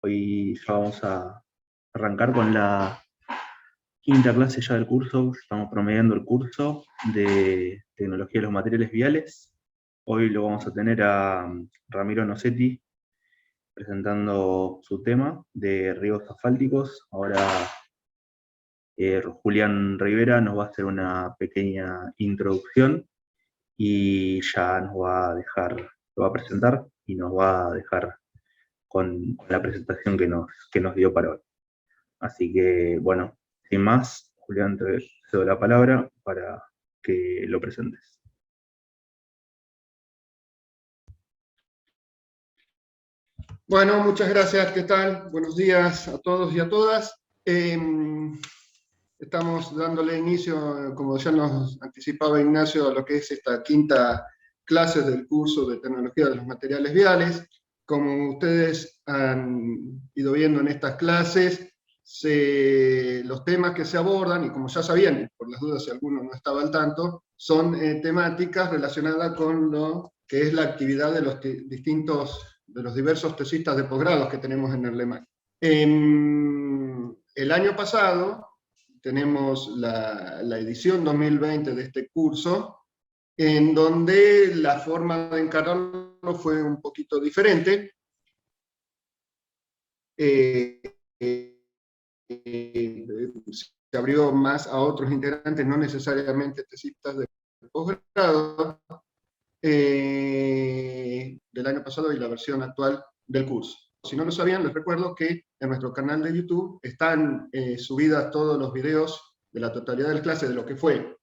Hoy ya vamos a arrancar con la quinta clase ya del curso. Estamos promediando el curso de Tecnología de los Materiales Viales. Hoy lo vamos a tener a Ramiro Nocetti presentando su tema de riegos asfálticos. Ahora Julián Rivera nos va a hacer una pequeña introducción y ya nos va a dejar, lo va a presentar y nos va a dejar con la presentación que nos dio para hoy. Así que, bueno, sin más, Julián, te cedo la palabra para que lo presentes. Bueno, muchas gracias. ¿Qué tal? Buenos días a todos y a todas. Estamos dándole inicio, como ya nos anticipaba Ignacio, a lo que es esta quinta clase del curso de Tecnología de los Materiales Viales. Como ustedes han ido viendo en estas clases, los temas que se abordan, y como ya sabían, por las dudas si alguno no estaba al tanto, son temáticas relacionadas con lo que es la actividad de los diversos tesistas de posgrados que tenemos en el LEMAC. El año pasado tenemos la edición 2020 de este curso, en donde la forma de encararlo fue un poquito diferente. Se abrió más a otros integrantes, no necesariamente tesistas de posgrado, del año pasado y la versión actual del curso. Si no lo sabían, les recuerdo que en nuestro canal de YouTube están subidas todos los videos de la totalidad de las clases de lo que fue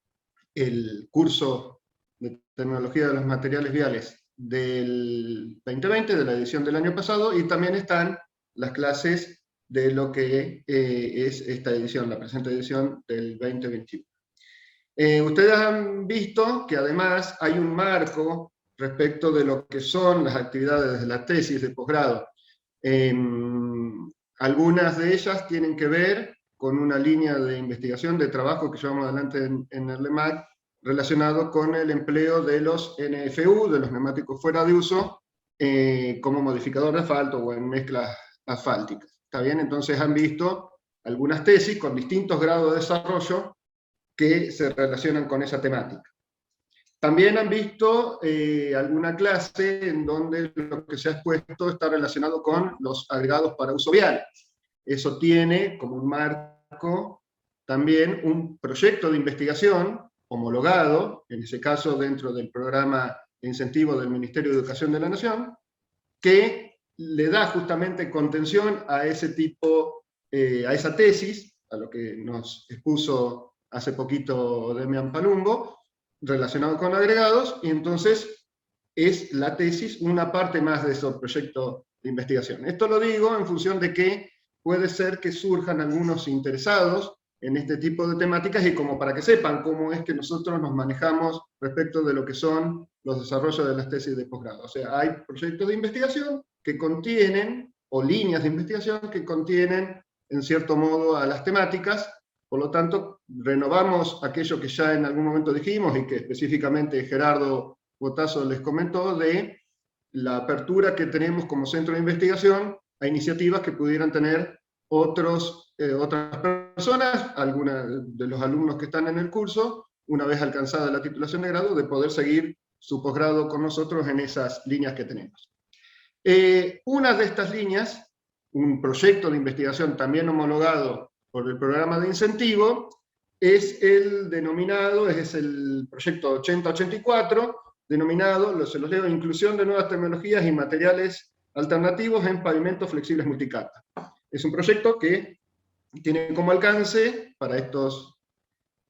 el curso de Tecnología de los Materiales Viales del 2020, de la edición del año pasado, y también están las clases de lo que es esta edición, la presente edición del 2021. Ustedes han visto que además hay un marco respecto de lo que son las actividades de la tesis de posgrado. Algunas de ellas tienen que ver con una línea de investigación, de trabajo que llevamos adelante en el LEMAC, relacionado con el empleo de los NFU, de los neumáticos fuera de uso, como modificador de asfalto o en mezclas asfálticas. ¿Está bien? Entonces han visto algunas tesis con distintos grados de desarrollo que se relacionan con esa temática. También han visto alguna clase en donde lo que se ha expuesto está relacionado con los agregados para uso vial. Eso tiene como un marco también un proyecto de investigación homologado, en ese caso dentro del programa de incentivo del Ministerio de Educación de la Nación, que le da justamente contención a ese tipo, a esa tesis, a lo que nos expuso hace poquito Demian Palumbo, relacionado con agregados, y entonces es la tesis una parte más de ese proyecto de investigación. Esto lo digo en función de que puede ser que surjan algunos interesados en este tipo de temáticas, y como para que sepan cómo es que nosotros nos manejamos respecto de lo que son los desarrollos de las tesis de posgrado. O sea, hay proyectos de investigación que contienen, o líneas de investigación que contienen, en cierto modo, a las temáticas. Por lo tanto, renovamos aquello que ya en algún momento dijimos y que específicamente Gerardo Botazo les comentó, de la apertura que tenemos como centro de investigación a iniciativas que pudieran tener otras personas, algunos de los alumnos que están en el curso, una vez alcanzada la titulación de grado, de poder seguir su posgrado con nosotros en esas líneas que tenemos. Una de estas líneas, un proyecto de investigación también homologado por el programa de incentivo, es el denominado, es el proyecto 8084, denominado, se los leo, Inclusión de nuevas tecnologías y materiales alternativos en pavimentos flexibles multicapa. Es un proyecto que tiene como alcance para estos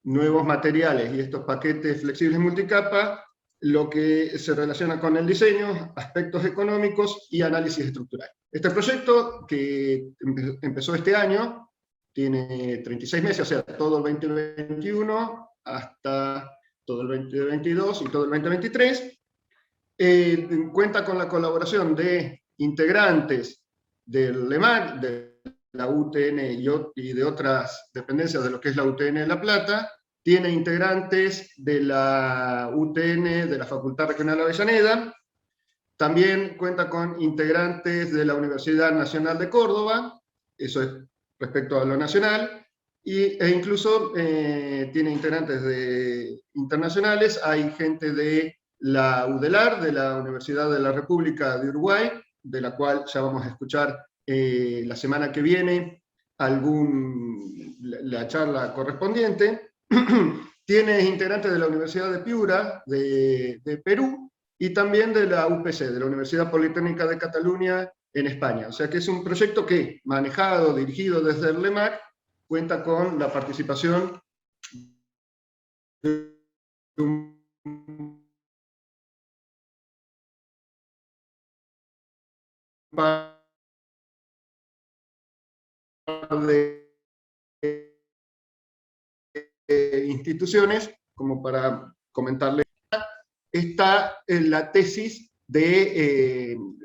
nuevos materiales y estos paquetes flexibles multicapa lo que se relaciona con el diseño, aspectos económicos y análisis estructural. Este proyecto, que empezó este año, tiene 36 meses, o sea, todo el 2021 hasta todo el 2022 y todo el 2023. Cuenta con la colaboración de integrantes del LEMAC, de la UTN y de otras dependencias de lo que es la UTN de La Plata. Tiene integrantes de la UTN de la Facultad Regional Avellaneda, También cuenta con integrantes de la Universidad Nacional de Córdoba, eso es respecto a lo nacional, e incluso tiene integrantes internacionales. Hay gente de la UDELAR, de la Universidad de la República de Uruguay, de la cual ya vamos a escuchar la semana que viene la charla correspondiente. Tiene integrantes de la Universidad de Piura, de Perú, y también de la UPC, de la Universidad Politécnica de Cataluña, en España. O sea que es un proyecto que, manejado, dirigido desde el LEMAC, cuenta con la participación de un par de instituciones, como para comentarles. Está en la tesis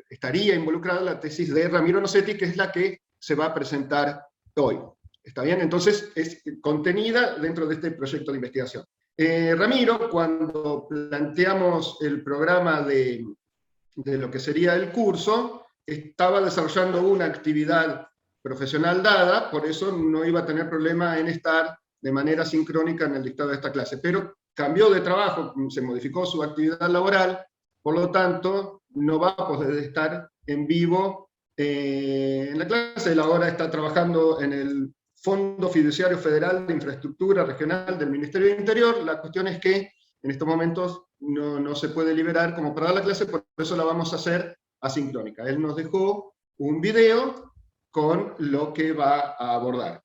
estaría involucrada la tesis de Ramiro Nocetti, que es la que se va a presentar hoy. ¿Está bien? Entonces, es contenida dentro de este proyecto de investigación. Ramiro, cuando planteamos el programa de lo que sería el curso, estaba desarrollando una actividad profesional dada, por eso no iba a tener problema en estar de manera sincrónica en el dictado de esta clase, pero cambió de trabajo, se modificó su actividad laboral, por lo tanto no va a poder estar en vivo en la clase. Él ahora está trabajando en el Fondo Fiduciario Federal de Infraestructura Regional del Ministerio del Interior. La cuestión es que en estos momentos no se puede liberar como para dar la clase, por eso la vamos a hacer asincrónica. Él nos dejó un video con lo que va a abordar.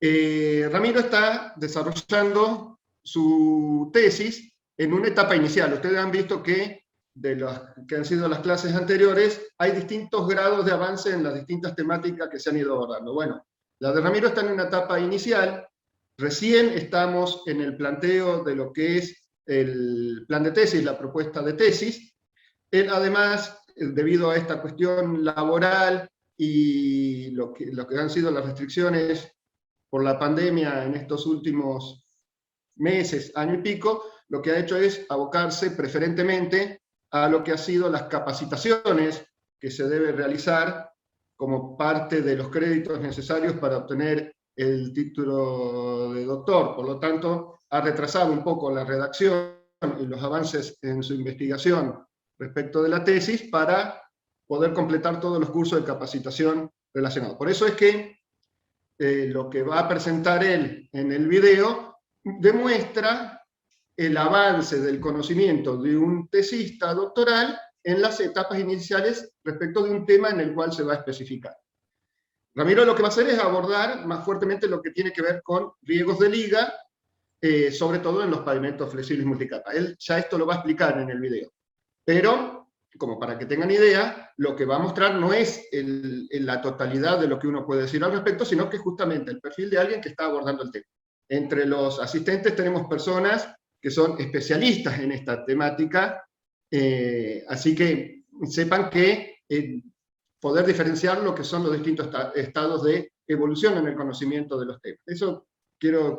Ramiro está desarrollando su tesis en una etapa inicial. Ustedes han visto que de las que han sido las clases anteriores, hay distintos grados de avance en las distintas temáticas que se han ido abordando. Bueno, la de Ramiro está en una etapa inicial. Recién estamos en el planteo de lo que es el plan de tesis, la propuesta de tesis. Él, además, debido a esta cuestión laboral y lo que han sido las restricciones por la pandemia en estos últimos meses, año y pico, lo que ha hecho es abocarse preferentemente a lo que han sido las capacitaciones que se debe realizar como parte de los créditos necesarios para obtener el título de doctor. Por lo tanto, ha retrasado un poco la redacción y los avances en su investigación respecto de la tesis para poder completar todos los cursos de capacitación relacionados. Por eso es que lo que va a presentar él en el video demuestra el avance del conocimiento de un tesista doctoral en las etapas iniciales respecto de un tema en el cual se va a especificar. Ramiro lo que va a hacer es abordar más fuertemente lo que tiene que ver con riegos de liga, sobre todo en los pavimentos flexibles multicapa. Él ya esto lo va a explicar en el video. Pero, como para que tengan idea, lo que va a mostrar no es la totalidad de lo que uno puede decir al respecto, sino que justamente el perfil de alguien que está abordando el tema. Entre los asistentes tenemos personas que son especialistas en esta temática, así que sepan que poder diferenciar lo que son los distintos estados de evolución en el conocimiento de los temas. Eso quiero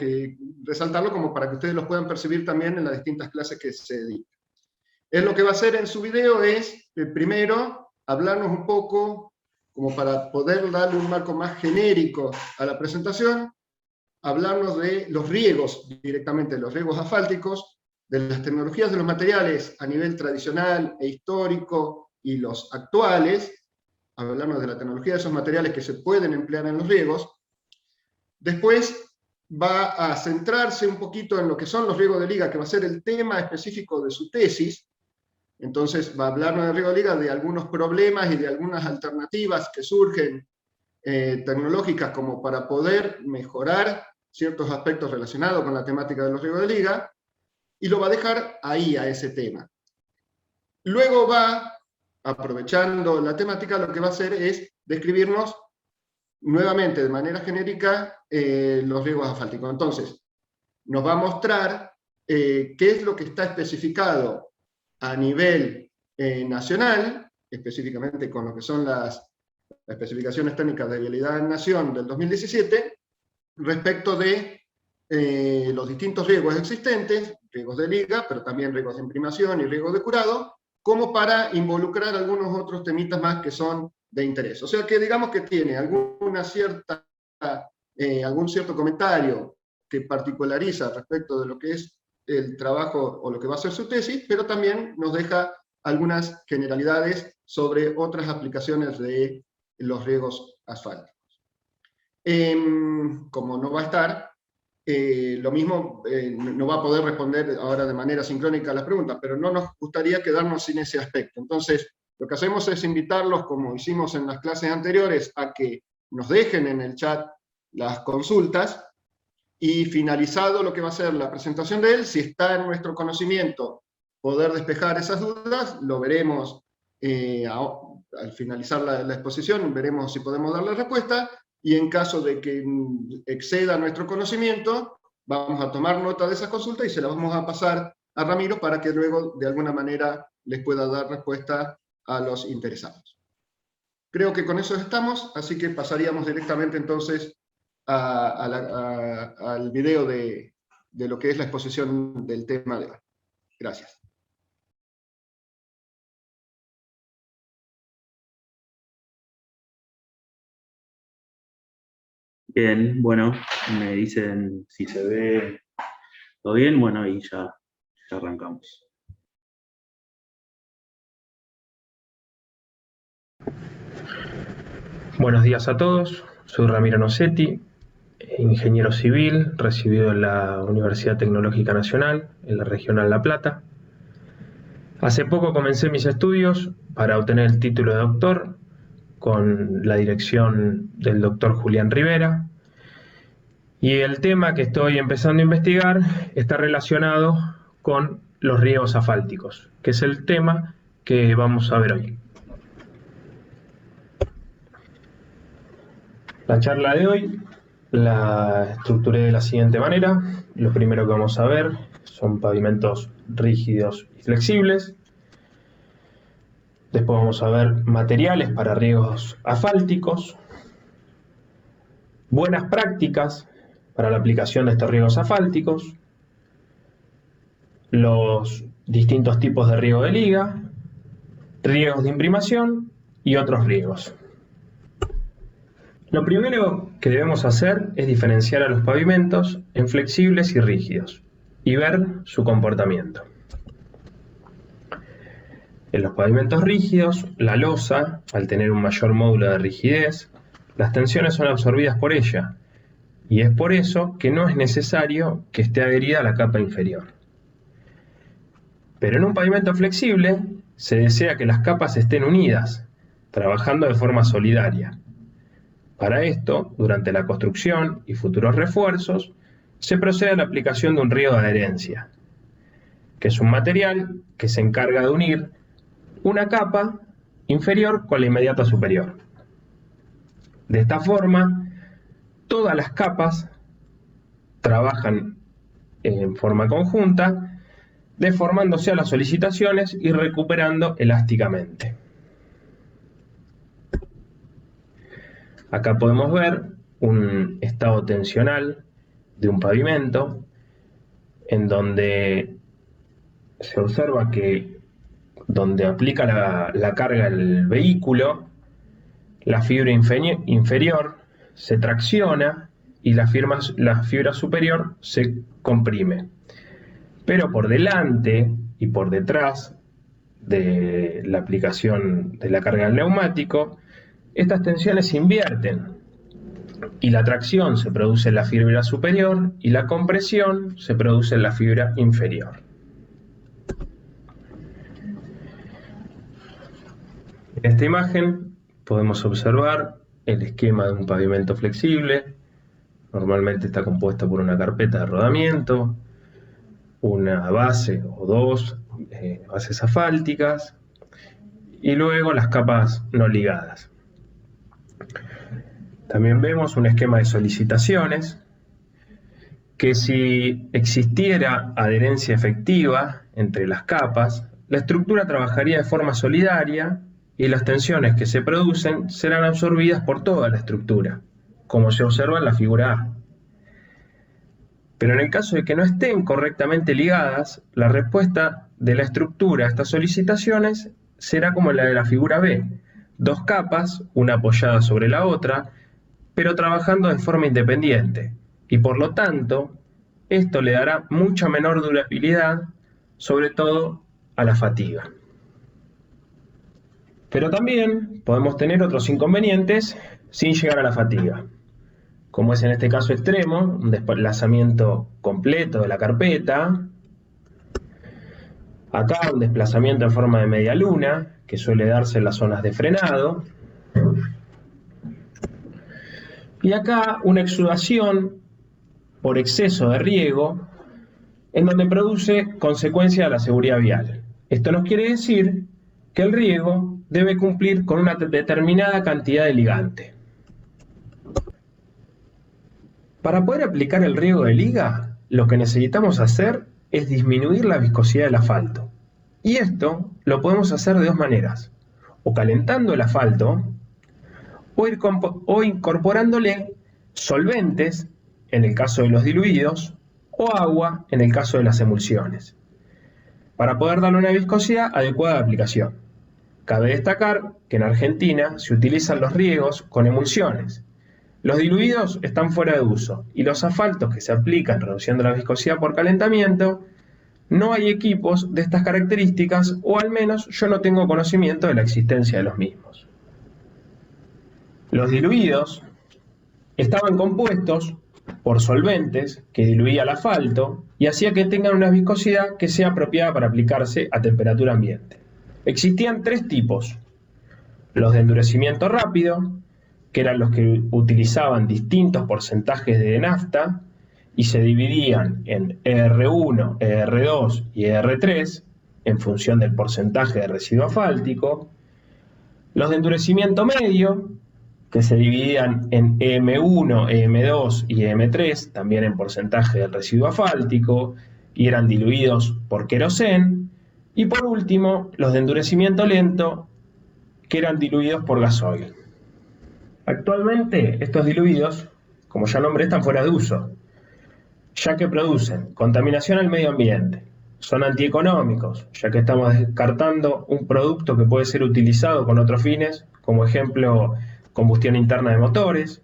resaltarlo como para que ustedes los puedan percibir también en las distintas clases que se dictan. Él lo que va a hacer en su video es, primero, hablarnos un poco, como para poder darle un marco más genérico a la presentación, hablarnos de los riegos, directamente los riegos asfálticos, de las tecnologías de los materiales a nivel tradicional e histórico y los actuales, hablarnos de la tecnología de esos materiales que se pueden emplear en los riegos. Después va a centrarse un poquito en lo que son los riegos de liga, que va a ser el tema específico de su tesis. Entonces va a hablarnos de riego de liga, de algunos problemas y de algunas alternativas que surgen tecnológicas como para poder mejorar ciertos aspectos relacionados con la temática de los riegos de liga, y lo va a dejar ahí, a ese tema. Luego va, aprovechando la temática, lo que va a hacer es describirnos nuevamente de manera genérica los riegos asfálticos. Entonces, nos va a mostrar qué es lo que está especificado a nivel nacional, específicamente con lo que son las especificaciones técnicas de vialidad en Nación del 2017, respecto de los distintos riegos existentes, riegos de liga, pero también riegos de imprimación y riegos de curado, como para involucrar algunos otros temitas más que son de interés. O sea que digamos que tiene algún cierto comentario que particulariza respecto de lo que es el trabajo o lo que va a ser su tesis, pero también nos deja algunas generalidades sobre otras aplicaciones de los riegos asfálticos. Como no va a estar, lo mismo, no va a poder responder ahora de manera sincrónica a las preguntas, pero no nos gustaría quedarnos sin ese aspecto. Entonces, lo que hacemos es invitarlos, como hicimos en las clases anteriores, a que nos dejen en el chat las consultas, y finalizado lo que va a ser la presentación de él, si está en nuestro conocimiento poder despejar esas dudas, lo veremos al finalizar la exposición, veremos si podemos darle respuesta, y en caso de que exceda nuestro conocimiento, vamos a tomar nota de esas consultas y se las vamos a pasar a Ramiro para que luego de alguna manera les pueda dar respuesta a los interesados. Creo que con eso estamos, así que pasaríamos directamente entonces al video de lo que es la exposición del tema de hoy. Gracias. Bien, bueno, me dicen si se ve todo bien, bueno, y ya arrancamos. Buenos días a todos, soy Ramiro Nocetti, ingeniero civil, recibido en la Universidad Tecnológica Nacional, en la Regional La Plata. Hace poco comencé mis estudios para obtener el título de doctor con la dirección del doctor Julián Rivera, y el tema que estoy empezando a investigar está relacionado con los riegos asfálticos, que es el tema que vamos a ver hoy. La charla de hoy la estructuré de la siguiente manera. Lo primero que vamos a ver son pavimentos rígidos y flexibles. Después vamos a ver materiales para riegos asfálticos, buenas prácticas para la aplicación de estos riegos asfálticos, los distintos tipos de riego de liga, riegos de imprimación y otros riegos. Lo primero que debemos hacer es diferenciar a los pavimentos en flexibles y rígidos y ver su comportamiento. En los pavimentos rígidos, la losa, al tener un mayor módulo de rigidez, las tensiones son absorbidas por ella, y es por eso que no es necesario que esté adherida a la capa inferior. Pero en un pavimento flexible se desea que las capas estén unidas, trabajando de forma solidaria. Para esto, durante la construcción y futuros refuerzos, se procede a la aplicación de un riego de adherencia, que es un material que se encarga de unir una capa inferior con la inmediata superior. De esta forma, todas las capas trabajan en forma conjunta, deformándose a las solicitaciones y recuperando elásticamente. Acá podemos ver un estado tensional de un pavimento en donde se observa que donde aplica la carga el vehículo, la fibra inferior se tracciona y la fibra superior se comprime. Pero por delante y por detrás de la aplicación de la carga del neumático, estas tensiones se invierten y la tracción se produce en la fibra superior y la compresión se produce en la fibra inferior. En esta imagen podemos observar el esquema de un pavimento flexible. Normalmente está compuesto por una carpeta de rodamiento, una base o dos bases asfálticas y luego las capas no ligadas. También vemos un esquema de solicitaciones que, si existiera adherencia efectiva entre las capas, la estructura trabajaría de forma solidaria y las tensiones que se producen serán absorbidas por toda la estructura, como se observa en la figura A. Pero en el caso de que no estén correctamente ligadas, la respuesta de la estructura a estas solicitaciones será como la de la figura B, 2 capas, una apoyada sobre la otra, pero trabajando de forma independiente, y por lo tanto, esto le dará mucha menor durabilidad, sobre todo a la fatiga. Pero también podemos tener otros inconvenientes sin llegar a la fatiga, como es en este caso extremo, un desplazamiento completo de la carpeta, acá un desplazamiento en forma de media luna, que suele darse en las zonas de frenado, y acá una exudación por exceso de riego, en donde produce consecuencia de la seguridad vial. Esto nos quiere decir que el riego debe cumplir con una determinada cantidad de ligante. Para poder aplicar el riego de liga, lo que necesitamos hacer es disminuir la viscosidad del asfalto. Y esto lo podemos hacer de 2 maneras, o calentando el asfalto, o incorporándole solventes, en el caso de los diluidos, o agua, en el caso de las emulsiones, para poder darle una viscosidad adecuada a la aplicación. Cabe destacar que en Argentina se utilizan los riegos con emulsiones. Los diluidos están fuera de uso y los asfaltos que se aplican reduciendo la viscosidad por calentamiento, no hay equipos de estas características, o al menos yo no tengo conocimiento de la existencia de los mismos. Los diluidos estaban compuestos por solventes que diluía el asfalto y hacía que tengan una viscosidad que sea apropiada para aplicarse a temperatura ambiente. Existían 3 tipos: los de endurecimiento rápido, que eran los que utilizaban distintos porcentajes de nafta y se dividían en ER1, ER2 y ER3 en función del porcentaje de residuo asfáltico; los de endurecimiento medio, que se dividían en EM1, EM2 y EM3, también en porcentaje del residuo asfáltico, y eran diluidos por querosén; y por último, los de endurecimiento lento, que eran diluidos por gasoil. Actualmente, estos diluidos, como ya nombré, están fuera de uso, ya que producen contaminación al medio ambiente. Son antieconómicos, ya que estamos descartando un producto que puede ser utilizado con otros fines, como ejemplo, combustión interna de motores.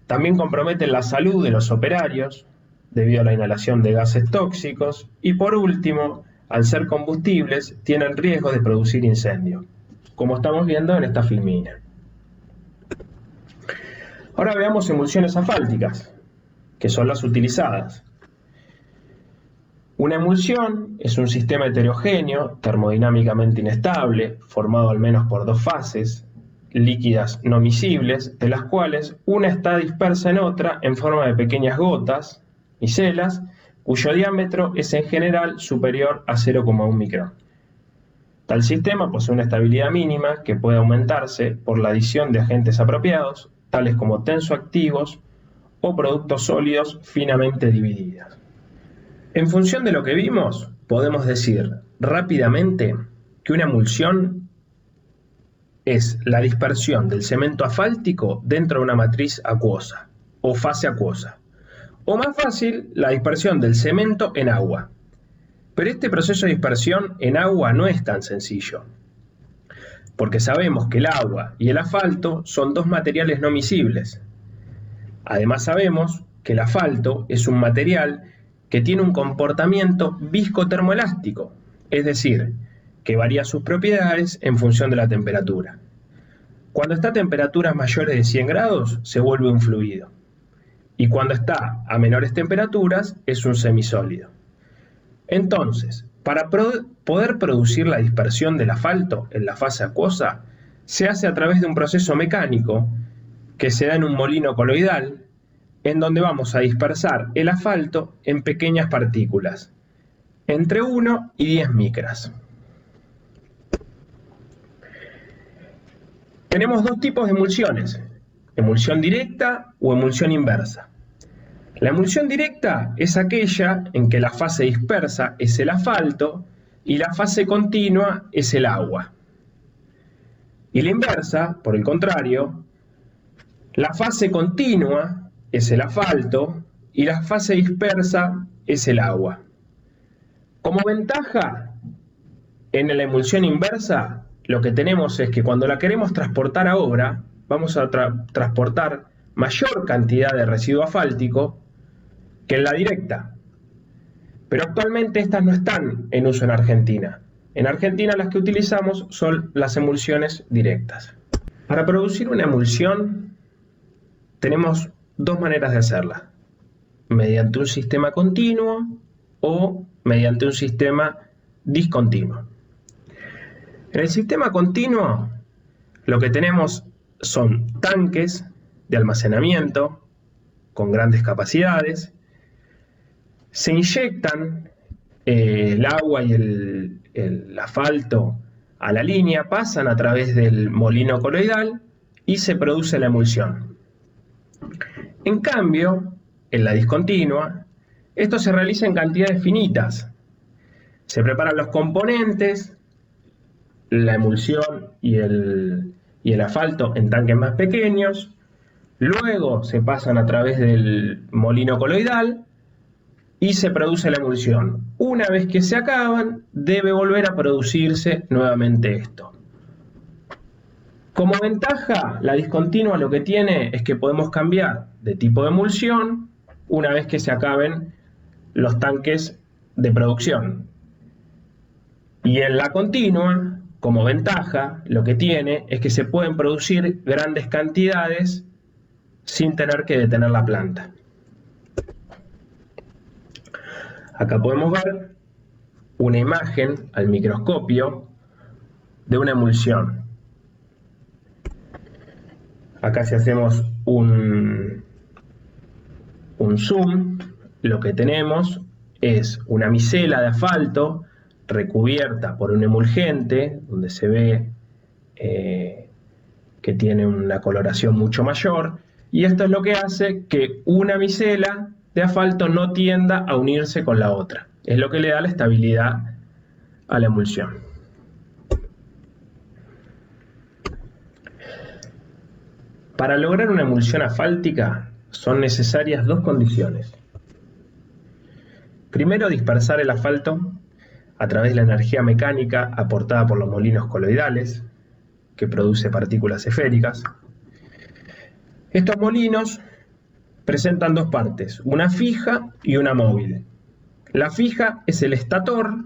También comprometen la salud de los operarios, debido a la inhalación de gases tóxicos. Y por último, al ser combustibles, tienen riesgo de producir incendio, como estamos viendo en esta filmina. Ahora veamos emulsiones asfálticas, que son las utilizadas. Una emulsión es un sistema heterogéneo, termodinámicamente inestable, formado al menos por 2 fases líquidas no miscibles, de las cuales una está dispersa en otra en forma de pequeñas gotas, micelas, cuyo diámetro es en general superior a 0,1 micrón. Tal sistema posee una estabilidad mínima que puede aumentarse por la adición de agentes apropiados, tales como tensoactivos o productos sólidos finamente divididos. En función de lo que vimos, podemos decir rápidamente que una emulsión es la dispersión del cemento asfáltico dentro de una matriz acuosa o fase acuosa, o más fácil, la dispersión del cemento en agua. Pero este proceso de dispersión en agua no es tan sencillo, porque sabemos que el agua y el asfalto son 2 materiales no miscibles. Además sabemos que el asfalto es un material que tiene un comportamiento viscotermoelástico, es decir, que varía sus propiedades en función de la temperatura. Cuando está a temperaturas mayores de 100 grados, se vuelve un fluido, y cuando está a menores temperaturas, es un semisólido. Entonces, para poder producir la dispersión del asfalto en la fase acuosa, se hace a través de un proceso mecánico que se da en un molino coloidal, en donde vamos a dispersar el asfalto en pequeñas partículas, entre 1 y 10 micras. Tenemos 2 tipos de emulsiones: emulsión directa o emulsión inversa. La emulsión directa es aquella en que la fase dispersa es el asfalto y la fase continua es el agua. Y la inversa, por el contrario, la fase continua es el asfalto y la fase dispersa es el agua. Como ventaja, en la emulsión inversa, lo que tenemos es que cuando la queremos transportar a obra, vamos a transportar mayor cantidad de residuo asfáltico que en la directa. Pero actualmente estas no están en uso en Argentina. En Argentina las que utilizamos son las emulsiones directas. Para producir una emulsión tenemos dos maneras de hacerla: mediante un sistema continuo o mediante un sistema discontinuo. En el sistema continuo lo que tenemos son tanques de almacenamiento con grandes capacidades. Se inyectan el agua y el asfalto a la línea, pasan a través del molino coloidal y se produce la emulsión. En cambio, en la discontinua, esto se realiza en cantidades finitas. Se preparan los componentes, la emulsión y el asfalto en tanques más pequeños, luego se pasan a través del molino coloidal y se produce la emulsión. Una vez que se acaban, debe volver a producirse nuevamente esto. Como ventaja, la discontinua lo que tiene es que podemos cambiar de tipo de emulsión una vez que se acaben los tanques de producción. Y en la continua, como ventaja, lo que tiene es que se pueden producir grandes cantidades sin tener que detener la planta. Acá podemos ver una imagen al microscopio de una emulsión. Acá si hacemos un zoom, lo que tenemos es una micela de asfalto recubierta por un emulgente, donde se ve que tiene una coloración mucho mayor, y esto es lo que hace que una micela de asfalto no tienda a unirse con la otra. Es lo que le da la estabilidad a la emulsión. Para lograr una emulsión asfáltica son necesarias dos condiciones. Primero, dispersar el asfalto a través de la energía mecánica aportada por los molinos coloidales, que produce partículas esféricas. Estos molinos presentan dos partes, una fija y una móvil. La fija es el estator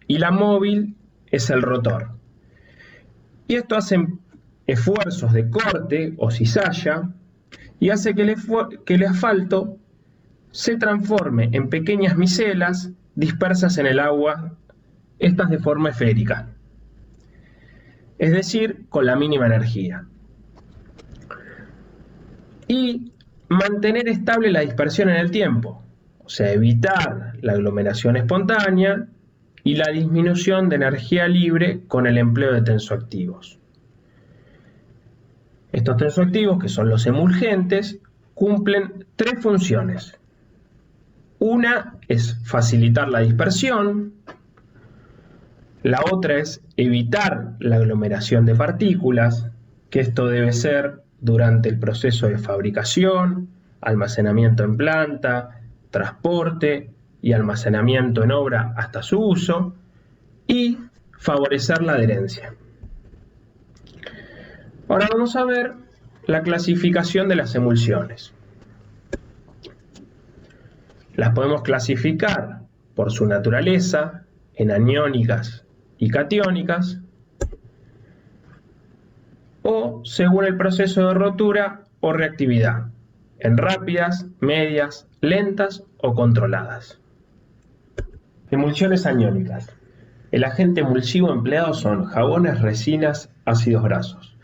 y la móvil es el rotor. Y esto hace esfuerzos de corte o cizalla y hace que el asfalto se transforme en pequeñas micelas dispersas en el agua, estas de forma esférica, es decir, con la mínima energía. Y mantener estable la dispersión en el tiempo, o sea, evitar la aglomeración espontánea y la disminución de energía libre con el empleo de tensoactivos. Estos tensoactivos, que son los emulgentes, cumplen tres funciones. Una es facilitar la dispersión, la otra es evitar la aglomeración de partículas, que esto debe ser durante el proceso de fabricación, almacenamiento en planta, transporte y almacenamiento en obra hasta su uso, y favorecer la adherencia. Ahora vamos a ver la clasificación de las emulsiones. Las podemos clasificar por su naturaleza en aniónicas y catiónicas, o según el proceso de rotura o reactividad, en rápidas, medias, lentas o controladas. Emulsiones aniónicas. El agente emulsivo empleado son jabones, resinas, ácidos grasos.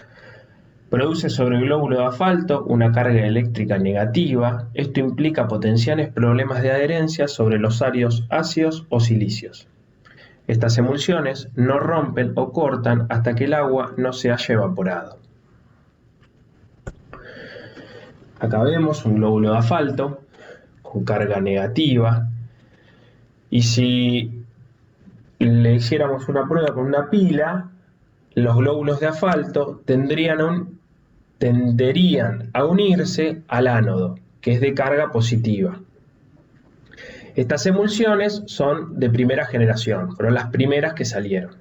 Produce sobre el glóbulo de asfalto una carga eléctrica negativa. Esto implica potenciales problemas de adherencia sobre los ácidos o silicios. Estas emulsiones no rompen o cortan hasta que el agua no se haya evaporado. Acá vemos un glóbulo de asfalto con carga negativa, y si le hiciéramos una prueba con una pila, los glóbulos de asfalto tenderían a unirse al ánodo, que es de carga positiva. Estas emulsiones son de primera generación, fueron las primeras que salieron.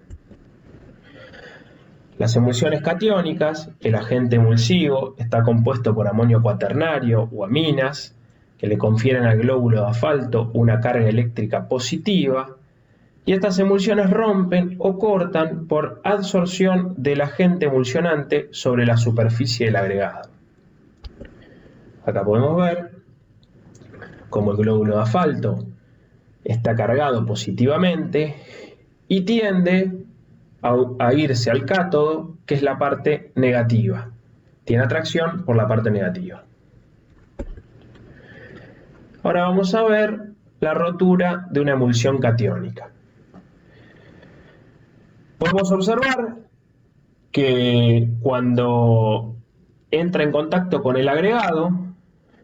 Las emulsiones catiónicas, el agente emulsivo está compuesto por amonio cuaternario o aminas, que le confieren al glóbulo de asfalto una carga eléctrica positiva, y estas emulsiones rompen o cortan por adsorción del agente emulsionante sobre la superficie del agregado. Acá podemos ver cómo el glóbulo de asfalto está cargado positivamente y tiende a irse al cátodo, que es la parte negativa. Tiene atracción por la parte negativa. Ahora vamos a ver la rotura de una emulsión catiónica. Podemos observar que cuando entra en contacto con el agregado,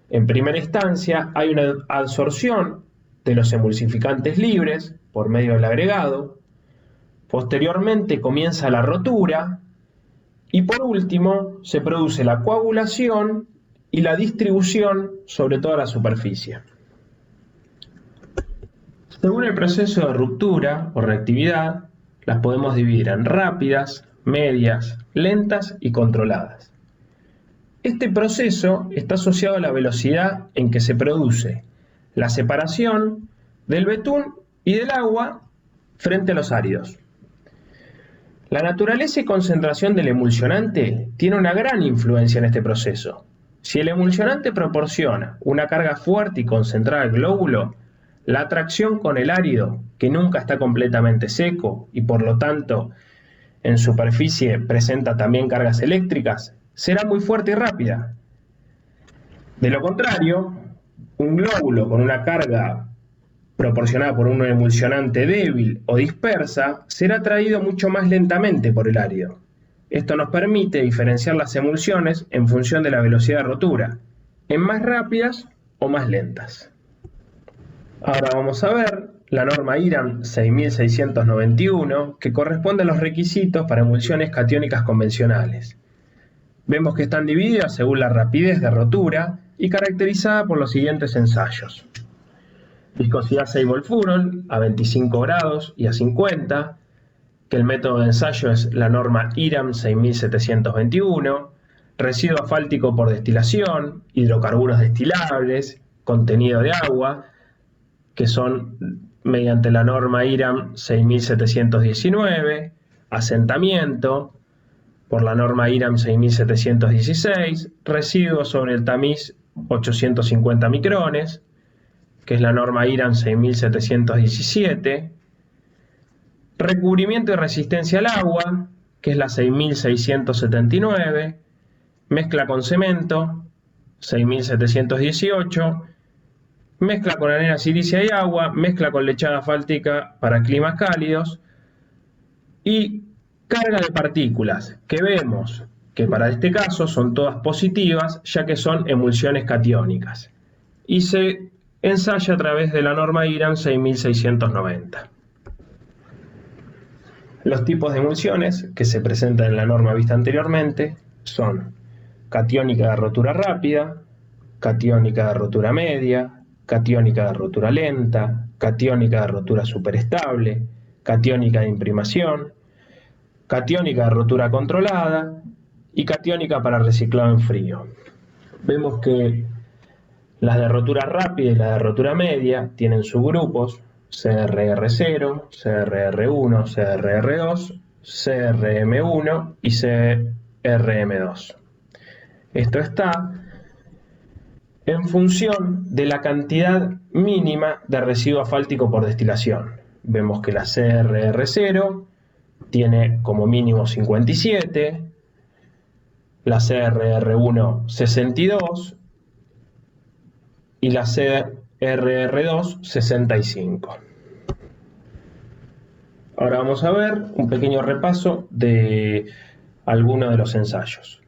en primera instancia hay una adsorción de los emulsificantes libres por medio del agregado. Posteriormente comienza la rotura y por último se produce la coagulación y la distribución sobre toda la superficie. Según el proceso de ruptura o reactividad, las podemos dividir en rápidas, medias, lentas y controladas. Este proceso está asociado a la velocidad en que se produce la separación del betún y del agua frente a los áridos. La naturaleza y concentración del emulsionante tiene una gran influencia en este proceso. Si el emulsionante proporciona una carga fuerte y concentrada al glóbulo, la atracción con el árido, que nunca está completamente seco y por lo tanto en superficie presenta también cargas eléctricas, será muy fuerte y rápida. De lo contrario, un glóbulo con una carga proporcionada por un emulsionante débil o dispersa, será atraído mucho más lentamente por el árido. Esto nos permite diferenciar las emulsiones en función de la velocidad de rotura, en más rápidas o más lentas. Ahora vamos a ver la norma IRAM 6691, que corresponde a los requisitos para emulsiones catiónicas convencionales. Vemos que están divididas según la rapidez de rotura y caracterizada por los siguientes ensayos. Viscosidad Seibol-Furol a 25 grados y a 50, que el método de ensayo es la norma IRAM 6721, residuo asfáltico por destilación, hidrocarburos destilables, contenido de agua, que son mediante la norma IRAM 6719, asentamiento por la norma IRAM 6716, residuos sobre el tamiz 850 micrones, que es la norma IRAM 6717, recubrimiento y resistencia al agua, que es la 6679, mezcla con cemento, 6718, mezcla con arena silicia y agua, mezcla con lechada asfáltica para climas cálidos y carga de partículas, que vemos que para este caso son todas positivas, ya que son emulsiones catiónicas, y se ensaya a través de la norma IRAM 6690. Los tipos de emulsiones que se presentan en la norma vista anteriormente son catiónica de rotura rápida, catiónica de rotura media, catiónica de rotura lenta, catiónica de rotura superestable, catiónica de imprimación, catiónica de rotura controlada y catiónica para reciclado en frío. Vemos que las de rotura rápida y las de rotura media tienen subgrupos CRR0, CRR1, CRR2, CRM1 y CRM2. Esto está en función de la cantidad mínima de residuo asfáltico por destilación. Vemos que la CRR0 tiene como mínimo 57, la CRR1 62 y la CRR2 65. Ahora vamos a ver un pequeño repaso de algunos de los ensayos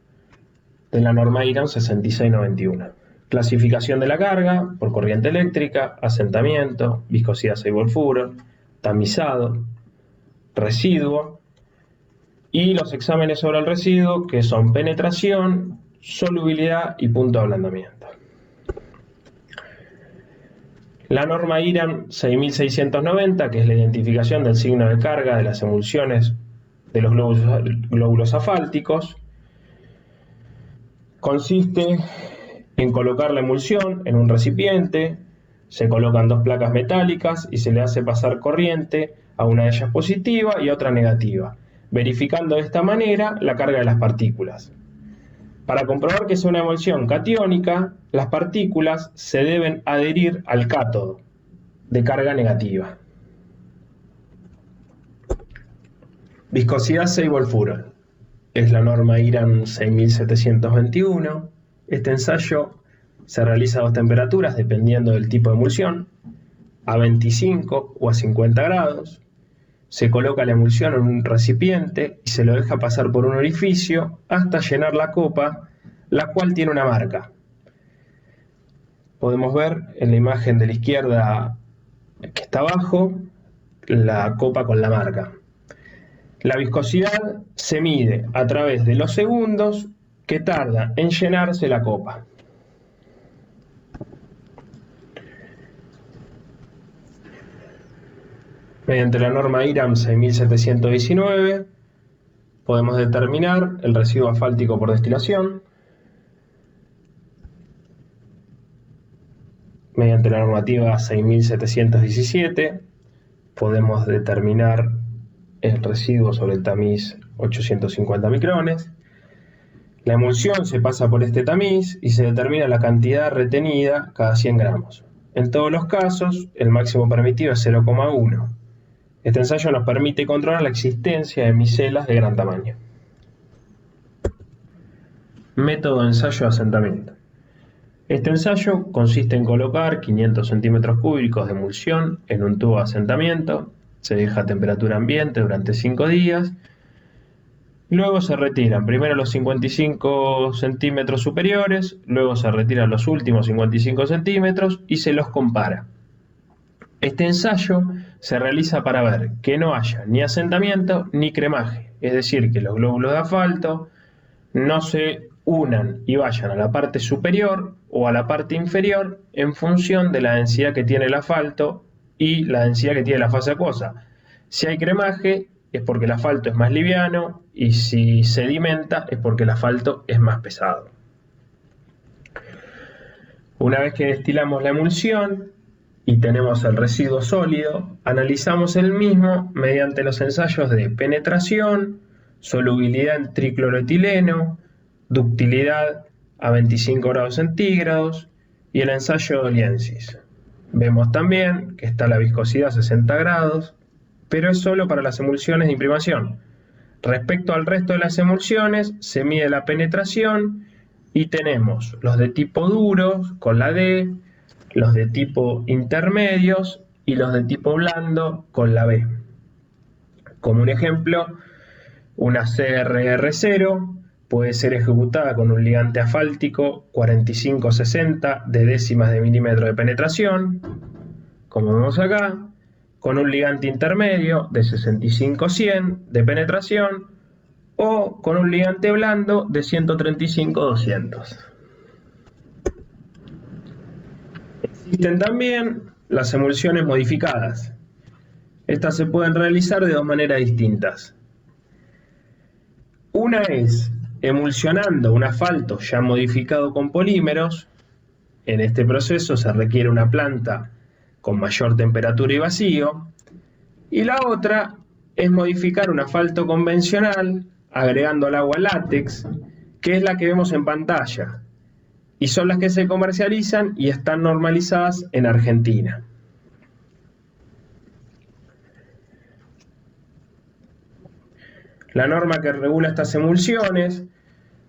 de la norma IRAM 6691. Clasificación de la carga por corriente eléctrica, asentamiento, viscosidad Seibol-Furol, tamizado, residuo y los exámenes sobre el residuo, que son penetración, solubilidad y punto de ablandamiento. La norma IRAM 6690, que es la identificación del signo de carga de las emulsiones de los glóbulos asfálticos, consiste en colocar la emulsión en un recipiente, se colocan dos placas metálicas y se le hace pasar corriente a una de ellas positiva y a otra negativa, verificando de esta manera la carga de las partículas. Para comprobar que es una emulsión catiónica, las partículas se deben adherir al cátodo de carga negativa. Viscosidad Seibel-Furol. Es la norma IRAM 6721. Este ensayo se realiza a dos temperaturas dependiendo del tipo de emulsión, a 25 o a 50 grados. Se coloca la emulsión en un recipiente y se lo deja pasar por un orificio hasta llenar la copa, la cual tiene una marca. Podemos ver en la imagen de la izquierda que está abajo la copa con la marca. La viscosidad se mide a través de los segundos que tarda en llenarse la copa. Mediante la norma IRAM 6719 podemos determinar el residuo asfáltico por destilación. Mediante la normativa 6717 podemos determinar el residuo sobre el tamiz 850 micrones. La emulsión se pasa por este tamiz y se determina la cantidad retenida cada 100 gramos. En todos los casos, el máximo permitido es 0,1. Este ensayo nos permite controlar la existencia de micelas de gran tamaño. Método de ensayo de asentamiento. Este ensayo consiste en colocar 500 centímetros cúbicos de emulsión en un tubo de asentamiento, se deja a temperatura ambiente durante 5 días, luego se retiran primero los 55 centímetros superiores, luego se retiran los últimos 55 centímetros y se los compara. Este ensayo se realiza para ver que no haya ni asentamiento ni cremaje, es decir, que los glóbulos de asfalto no se unan y vayan a la parte superior o a la parte inferior en función de la densidad que tiene el asfalto y la densidad que tiene la fase acuosa. Si hay cremaje es porque el asfalto es más liviano y si sedimenta es porque el asfalto es más pesado. Una vez que destilamos la emulsión y tenemos el residuo sólido, analizamos el mismo mediante los ensayos de penetración, solubilidad en tricloroetileno, ductilidad a 25 grados centígrados y el ensayo de Oliensis. Vemos también que está la viscosidad a 60 grados, pero es solo para las emulsiones de imprimación. Respecto al resto de las emulsiones, se mide la penetración y tenemos los de tipo duros con la D, los de tipo intermedios y los de tipo blando con la B. Como un ejemplo, una CRR0 puede ser ejecutada con un ligante asfáltico 45-60 de décimas de milímetro de penetración, como vemos acá, con un ligante intermedio de 65-100 de penetración o con un ligante blando de 135-200. Existen también las emulsiones modificadas. Estas se pueden realizar de dos maneras distintas. Una es emulsionando un asfalto ya modificado con polímeros. En este proceso se requiere una planta con mayor temperatura y vacío. Y la otra es modificar un asfalto convencional agregando al agua látex, que es la que vemos en pantalla, y son las que se comercializan y están normalizadas en Argentina. La norma que regula estas emulsiones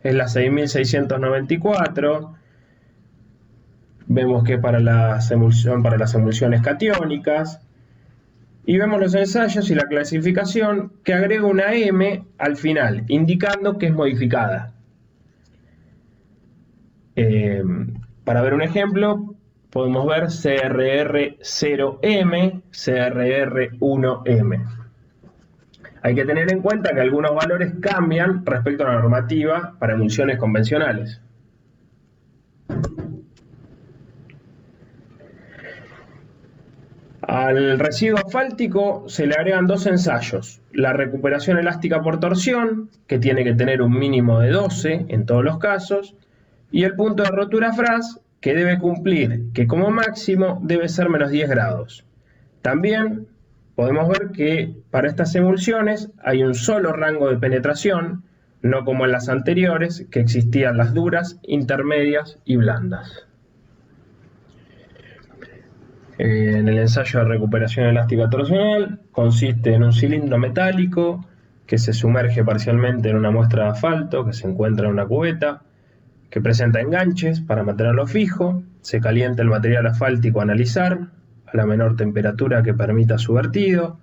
es la 6694. Vemos que es para las emulsiones catiónicas. Y vemos los ensayos y la clasificación que agrega una M al final, indicando que es modificada. Para ver un ejemplo, podemos ver CRR0M, CRR1M. Hay que tener en cuenta que algunos valores cambian respecto a la normativa para emulsiones convencionales. Al residuo asfáltico se le agregan 2 ensayos: la recuperación elástica por torsión, que tiene que tener un mínimo de 12 en todos los casos, y el punto de rotura FRAS, que debe cumplir, que como máximo debe ser menos 10 grados. También podemos ver que para estas emulsiones hay un solo rango de penetración, no como en las anteriores, que existían las duras, intermedias y blandas. En el ensayo de recuperación elástica torsional consiste en un cilindro metálico que se sumerge parcialmente en una muestra de asfalto que se encuentra en una cubeta, que presenta enganches para mantenerlo fijo. Se calienta el material asfáltico a analizar a la menor temperatura que permita su vertido.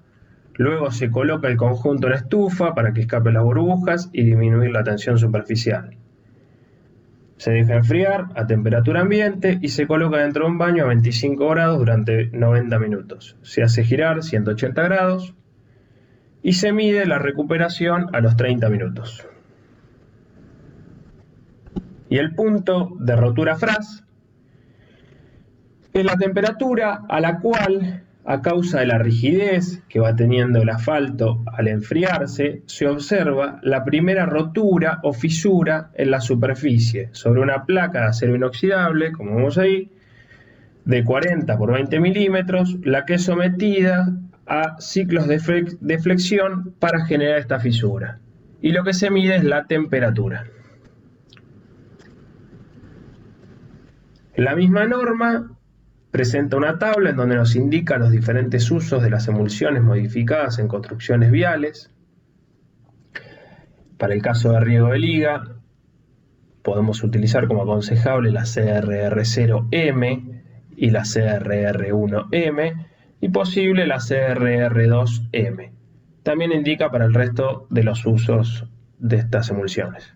Luego se coloca el conjunto en estufa para que escapen las burbujas y disminuir la tensión superficial. Se deja enfriar a temperatura ambiente y se coloca dentro de un baño a 25 grados durante 90 minutos. Se hace girar 180 grados y se mide la recuperación a los 30 minutos. Y el punto de rotura FRAS es la temperatura a la cual, a causa de la rigidez que va teniendo el asfalto al enfriarse, se observa la primera rotura o fisura en la superficie sobre una placa de acero inoxidable, como vemos ahí, de 40 por 20 milímetros, la que es sometida a ciclos de flexión para generar esta fisura. Y lo que se mide es la temperatura. La misma norma presenta una tabla en donde nos indica los diferentes usos de las emulsiones modificadas en construcciones viales. Para el caso de riego de liga, podemos utilizar como aconsejable la CRR0M y la CRR1M, y posible la CRR2M. También indica para el resto de los usos de estas emulsiones.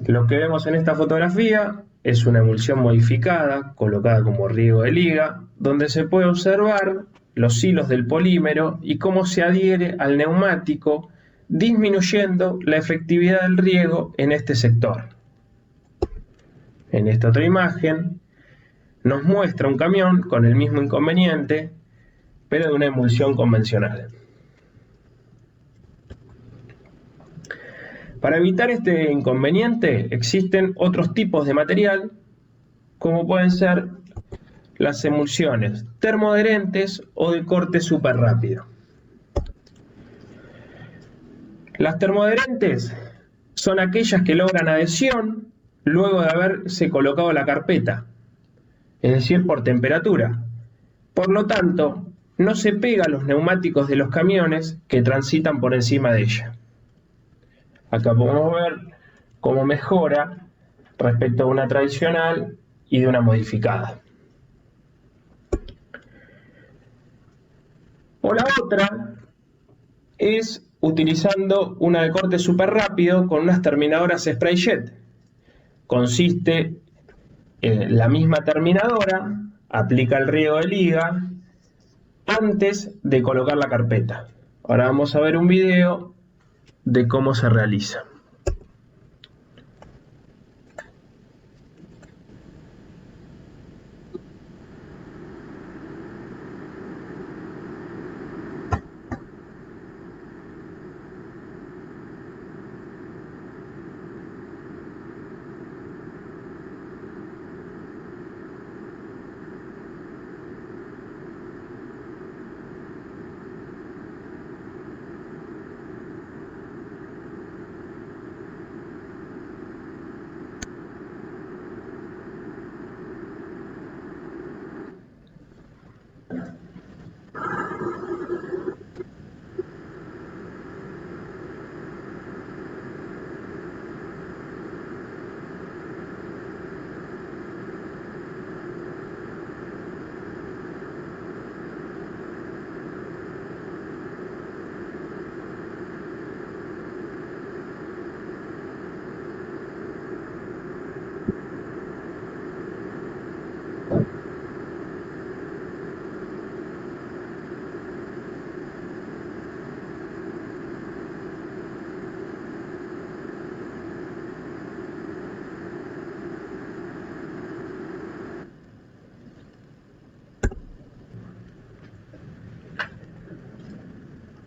Lo que vemos en esta fotografía es una emulsión modificada, colocada como riego de liga, donde se puede observar los hilos del polímero y cómo se adhiere al neumático, disminuyendo la efectividad del riego en este sector. En esta otra imagen nos muestra un camión con el mismo inconveniente, pero de una emulsión convencional. Para evitar este inconveniente existen otros tipos de material, como pueden ser las emulsiones termoadherentes o de corte súper rápido. Las termoadherentes son aquellas que logran adhesión luego de haberse colocado la carpeta, es decir, por temperatura. Por lo tanto, no se pega a los neumáticos de los camiones que transitan por encima de ella. Acá podemos ver cómo mejora respecto a una tradicional y de una modificada. O la otra es utilizando una de corte súper rápido con unas terminadoras spray jet. Consiste en la misma terminadora, aplica el riego de liga antes de colocar la carpeta. Ahora vamos a ver un video de cómo se realiza.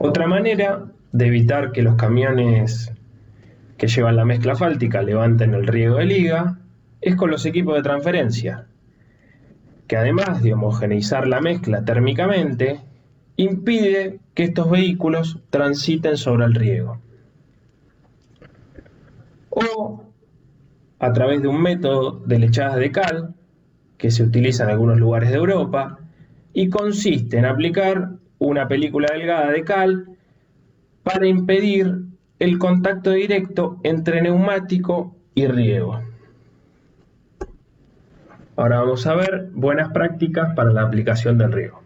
Otra manera de evitar que los camiones que llevan la mezcla asfáltica levanten el riego de liga es con los equipos de transferencia, que además de homogeneizar la mezcla térmicamente, impide que estos vehículos transiten sobre el riego. O a través de un método de lechadas de cal, que se utiliza en algunos lugares de Europa, y consiste en aplicar una película delgada de cal para impedir el contacto directo entre neumático y riego. Ahora vamos a ver buenas prácticas para la aplicación del riego.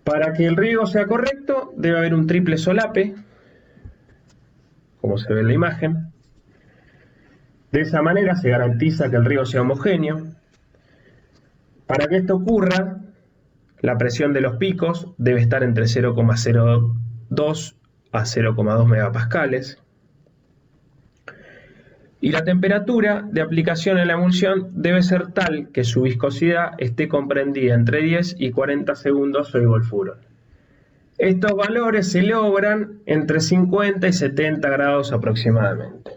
Para que el riego sea correcto, debe haber un triple solape, como se ve en la imagen. De esa manera se garantiza que el riego sea homogéneo. Para que esto ocurra, la presión de los picos debe estar entre 0,02 a 0,2 megapascales. Y la temperatura de aplicación en la emulsión debe ser tal que su viscosidad esté comprendida entre 10 y 40 segundos o Volfurol. Estos valores se logran entre 50 y 70 grados aproximadamente.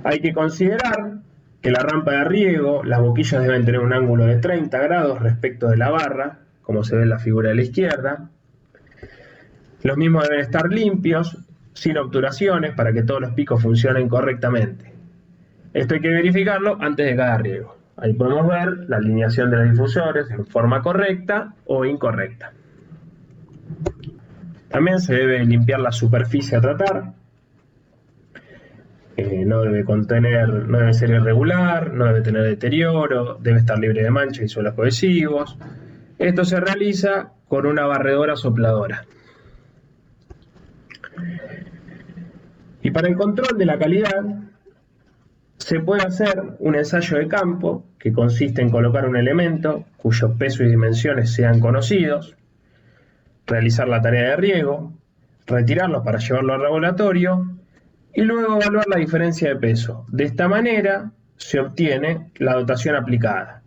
Hay que considerar que la rampa de riego, las boquillas deben tener un ángulo de 30 grados respecto de la barra, como se ve en la figura de la izquierda. Los mismos deben estar limpios, sin obturaciones, para que todos los picos funcionen correctamente. Esto hay que verificarlo antes de cada riego. Ahí podemos ver la alineación de los difusores en forma correcta o incorrecta. También se debe limpiar la superficie a tratar. No debe ser irregular, no debe tener deterioro, debe estar libre de manchas y suelos cohesivos. Esto se realiza con una barredora sopladora. Y para el control de la calidad, se puede hacer un ensayo de campo que consiste en colocar un elemento cuyo peso y dimensiones sean conocidos, realizar la tarea de riego, retirarlo para llevarlo al laboratorio y luego evaluar la diferencia de peso. De esta manera se obtiene la dotación aplicada.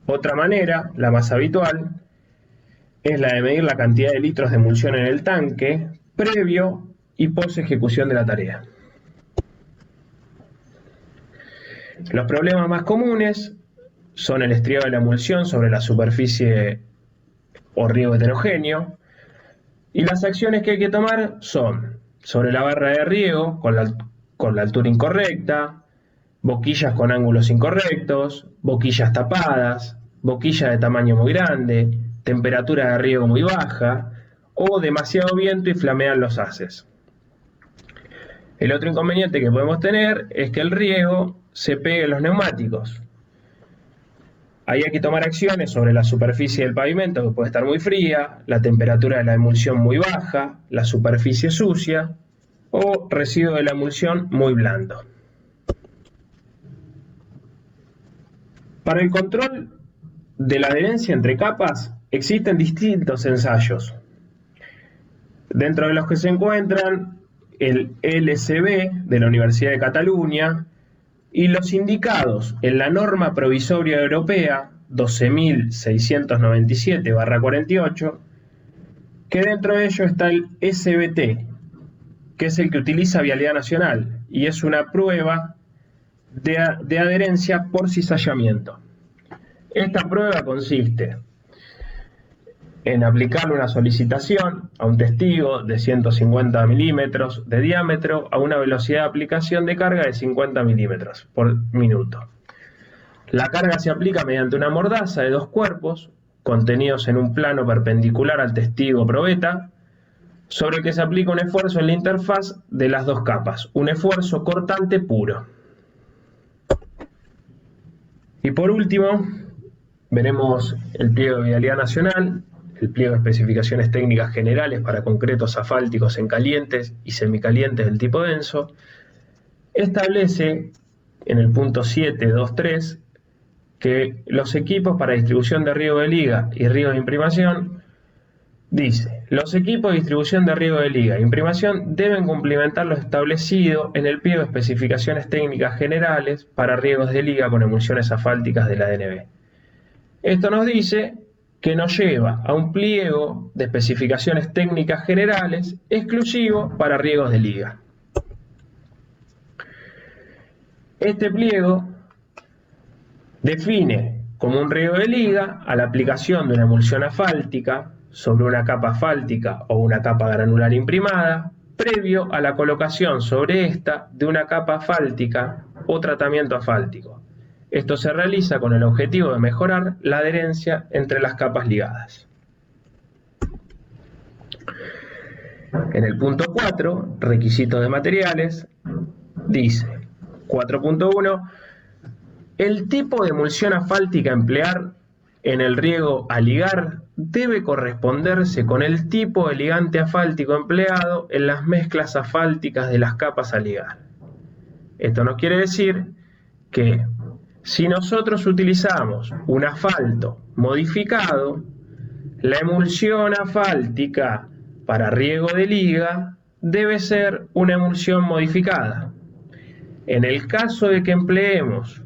Otra manera, la más habitual, es la de medir la cantidad de litros de emulsión en el tanque previo y post ejecución de la tarea. Los problemas más comunes son el estriado de la emulsión sobre la superficie o riego heterogéneo, y las acciones que hay que tomar son sobre la barra de riego con la altura incorrecta, boquillas con ángulos incorrectos, boquillas tapadas, boquillas de tamaño muy grande, temperatura de riego muy baja o demasiado viento y flamean los haces. El otro inconveniente que podemos tener es que el riego se pegue en los neumáticos. Ahí hay que tomar acciones sobre la superficie del pavimento, que puede estar muy fría, la temperatura de la emulsión muy baja, la superficie sucia o residuo de la emulsión muy blando. Para el control de la adherencia entre capas existen distintos ensayos, dentro de los que se encuentran el LSB de la Universidad de Cataluña y los indicados en la norma provisoria europea 12.697/48, que dentro de ello está el SBT, que es el que utiliza Vialidad Nacional y es una prueba de adherencia por cizallamiento. Esta prueba consiste en aplicarle una solicitación a un testigo de 150 milímetros de diámetro a una velocidad de aplicación de carga de 50 milímetros por minuto. La carga se aplica mediante una mordaza de 2 cuerpos contenidos en un plano perpendicular al testigo probeta, sobre el que se aplica un esfuerzo en la interfaz de las 2 capas, un esfuerzo cortante puro. Y por último, veremos el pliego de Vialidad Nacional, el pliego de especificaciones técnicas generales para concretos asfálticos en calientes y semicalientes del tipo denso. Establece en el punto 7.2.3 que los equipos para distribución de riego de liga y riego de imprimación, dice, los equipos de distribución de riego de liga e imprimación deben cumplimentar lo establecido en el pliego de especificaciones técnicas generales para riegos de liga con emulsiones asfálticas de la ADNB. Esto nos dice que nos lleva a un pliego de especificaciones técnicas generales exclusivo para riegos de liga. Este pliego define como un riego de liga a la aplicación de una emulsión asfáltica sobre una capa asfáltica o una capa granular imprimada, previo a la colocación sobre esta de una capa asfáltica o tratamiento asfáltico. Esto se realiza con el objetivo de mejorar la adherencia entre las capas ligadas. En el punto 4, requisitos de materiales, dice 4.1, el tipo de emulsión asfáltica a emplear en el riego a ligar debe corresponderse con el tipo de ligante asfáltico empleado en las mezclas asfálticas de las capas a ligar. Esto nos quiere decir que si nosotros utilizamos un asfalto modificado, la emulsión asfáltica para riego de liga debe ser una emulsión modificada. En el caso de que empleemos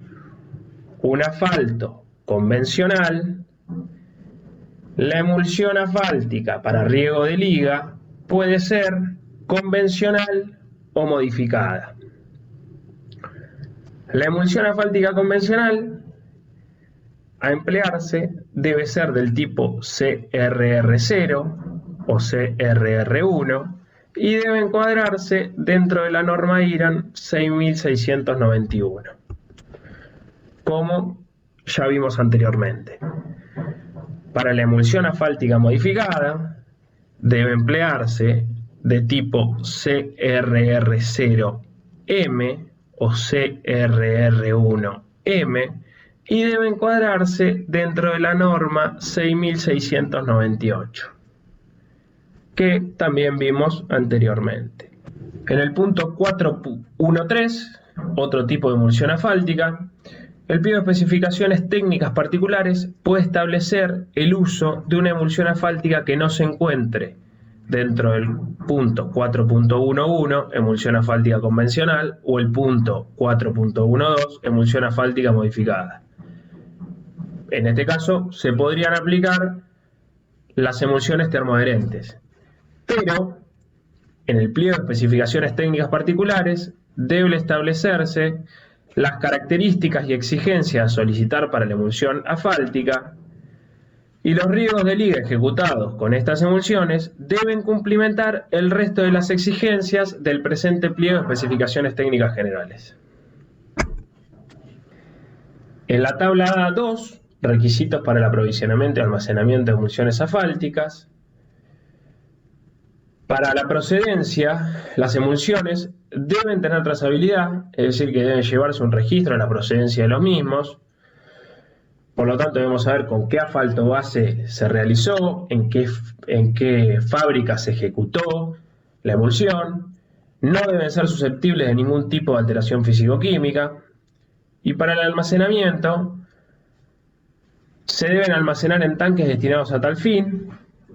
un asfalto convencional, la emulsión asfáltica para riego de liga puede ser convencional o modificada. La emulsión asfáltica convencional a emplearse debe ser del tipo CRR0 o CRR1 y debe encuadrarse dentro de la norma IRAN 6691, como ya vimos anteriormente. Para la emulsión asfáltica modificada debe emplearse de tipo CRR0M o CRR1M y debe encuadrarse dentro de la norma 6698, que también vimos anteriormente. En el punto 4.1.3, otro tipo de emulsión asfáltica, el pliego de especificaciones técnicas particulares puede establecer el uso de una emulsión asfáltica que no se encuentre dentro del punto 4.11, emulsión asfáltica convencional, o el punto 4.12, emulsión asfáltica modificada. En este caso se podrían aplicar las emulsiones termoadherentes, pero en el pliego de especificaciones técnicas particulares debe establecerse las características y exigencias a solicitar para la emulsión asfáltica, y los riegos de liga ejecutados con estas emulsiones deben cumplimentar el resto de las exigencias del presente pliego de especificaciones técnicas generales. En la tabla 2, requisitos para el aprovisionamiento y almacenamiento de emulsiones asfálticas. Para la procedencia, las emulsiones deben tener trazabilidad, es decir, que deben llevarse un registro de la procedencia de los mismos. Por lo tanto, debemos saber con qué asfalto base se realizó, en qué fábrica se ejecutó la emulsión. No deben ser susceptibles de ningún tipo de alteración físico-química. Y para el almacenamiento, se deben almacenar en tanques destinados a tal fin.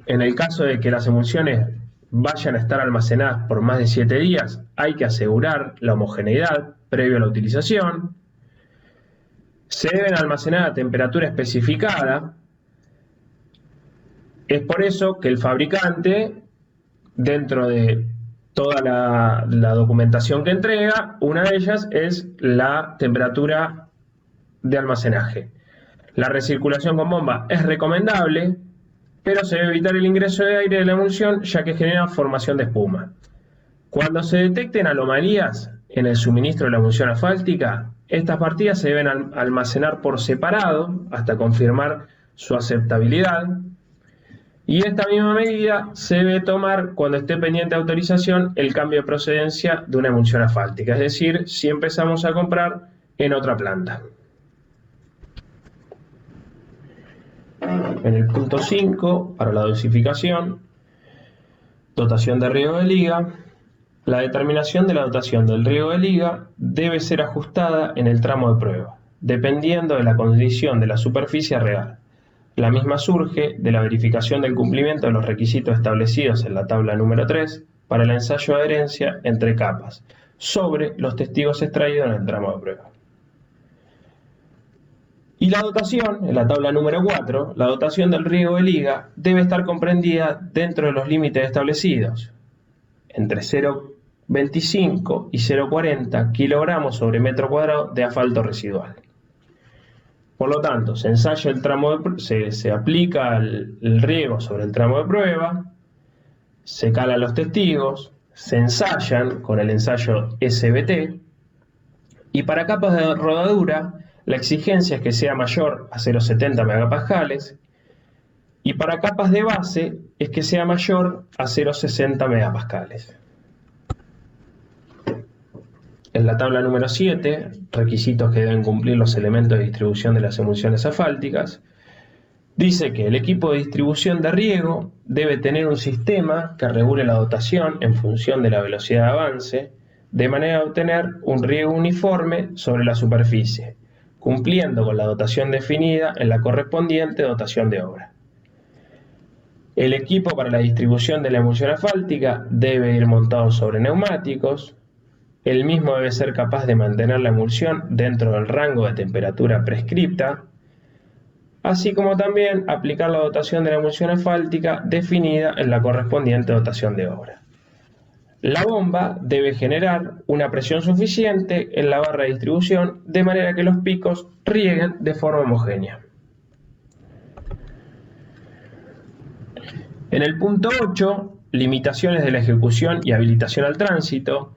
En el caso de que las emulsiones vayan a estar almacenadas por más de 7 días, hay que asegurar la homogeneidad previo a la utilización. Se deben almacenar a temperatura especificada. Es por eso que el fabricante, dentro de toda la documentación que entrega, una de ellas es la temperatura de almacenaje. La recirculación con bomba es recomendable, pero se debe evitar el ingreso de aire de la emulsión, ya que genera formación de espuma. Cuando se detecten anomalías en el suministro de la emulsión asfáltica, estas partidas se deben almacenar por separado hasta confirmar su aceptabilidad, y esta misma medida se debe tomar cuando esté pendiente de autorización el cambio de procedencia de una emulsión asfáltica, es decir, si empezamos a comprar en otra planta. En el punto 5, para la dosificación, dotación de riego de liga. La determinación de la dotación del riego de liga debe ser ajustada en el tramo de prueba, dependiendo de la condición de la superficie real. La misma surge de la verificación del cumplimiento de los requisitos establecidos en la tabla número 3 para el ensayo de adherencia entre capas sobre los testigos extraídos en el tramo de prueba. Y la dotación, en la tabla número 4, la dotación del riego de liga debe estar comprendida dentro de los límites establecidos, entre 0,25 y 0,40 kilogramos sobre metro cuadrado de asfalto residual. Por lo tanto, se ensaya el tramo se aplica el riego sobre el tramo de prueba, se calan los testigos, se ensayan con el ensayo SBT, y para capas de rodadura la exigencia es que sea mayor a 0,70 megapascales, y para capas de base es que sea mayor a 0,60 megapascales. En la tabla número 7, requisitos que deben cumplir los elementos de distribución de las emulsiones asfálticas, dice que el equipo de distribución de riego debe tener un sistema que regule la dotación en función de la velocidad de avance, de manera de obtener un riego uniforme sobre la superficie, cumpliendo con la dotación definida en la correspondiente dotación de obra. El equipo para la distribución de la emulsión asfáltica debe ir montado sobre neumáticos. El mismo debe ser capaz de mantener la emulsión dentro del rango de temperatura prescripta, así como también aplicar la dotación de la emulsión asfáltica definida en la correspondiente dotación de obra. La bomba debe generar una presión suficiente en la barra de distribución de manera que los picos rieguen de forma homogénea. En el punto 8, limitaciones de la ejecución y habilitación al tránsito,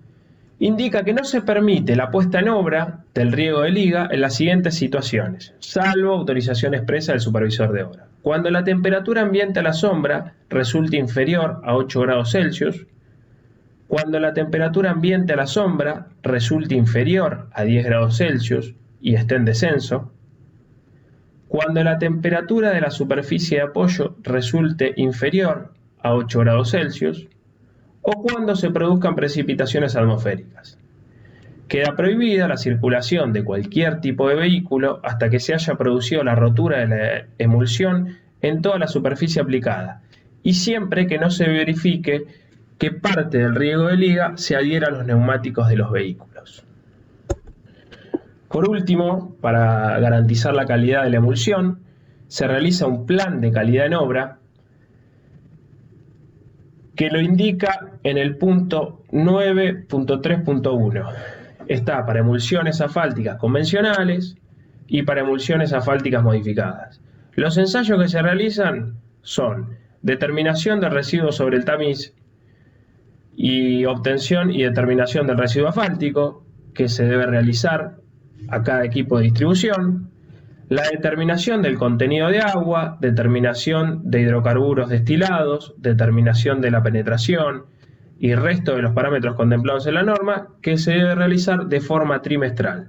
indica que no se permite la puesta en obra del riego de liga en las siguientes situaciones, salvo autorización expresa del supervisor de obra. Cuando la temperatura ambiente a la sombra resulte inferior a 8 grados Celsius, cuando la temperatura ambiente a la sombra resulte inferior a 10 grados Celsius y esté en descenso, cuando la temperatura de la superficie de apoyo resulte inferior a 8 grados Celsius, o cuando se produzcan precipitaciones atmosféricas. Queda prohibida la circulación de cualquier tipo de vehículo hasta que se haya producido la rotura de la emulsión en toda la superficie aplicada, y siempre que no se verifique que parte del riego de liga se adhiera a los neumáticos de los vehículos. Por último, para garantizar la calidad de la emulsión, se realiza un plan de calidad en obra que lo indica en el punto 9.3.1. Está para emulsiones asfálticas convencionales y para emulsiones asfálticas modificadas. Los ensayos que se realizan son determinación del residuo sobre el tamiz y obtención y determinación del residuo asfáltico que se debe realizar a cada equipo de distribución, la determinación del contenido de agua, determinación de hidrocarburos destilados, determinación de la penetración y resto de los parámetros contemplados en la norma que se debe realizar de forma trimestral.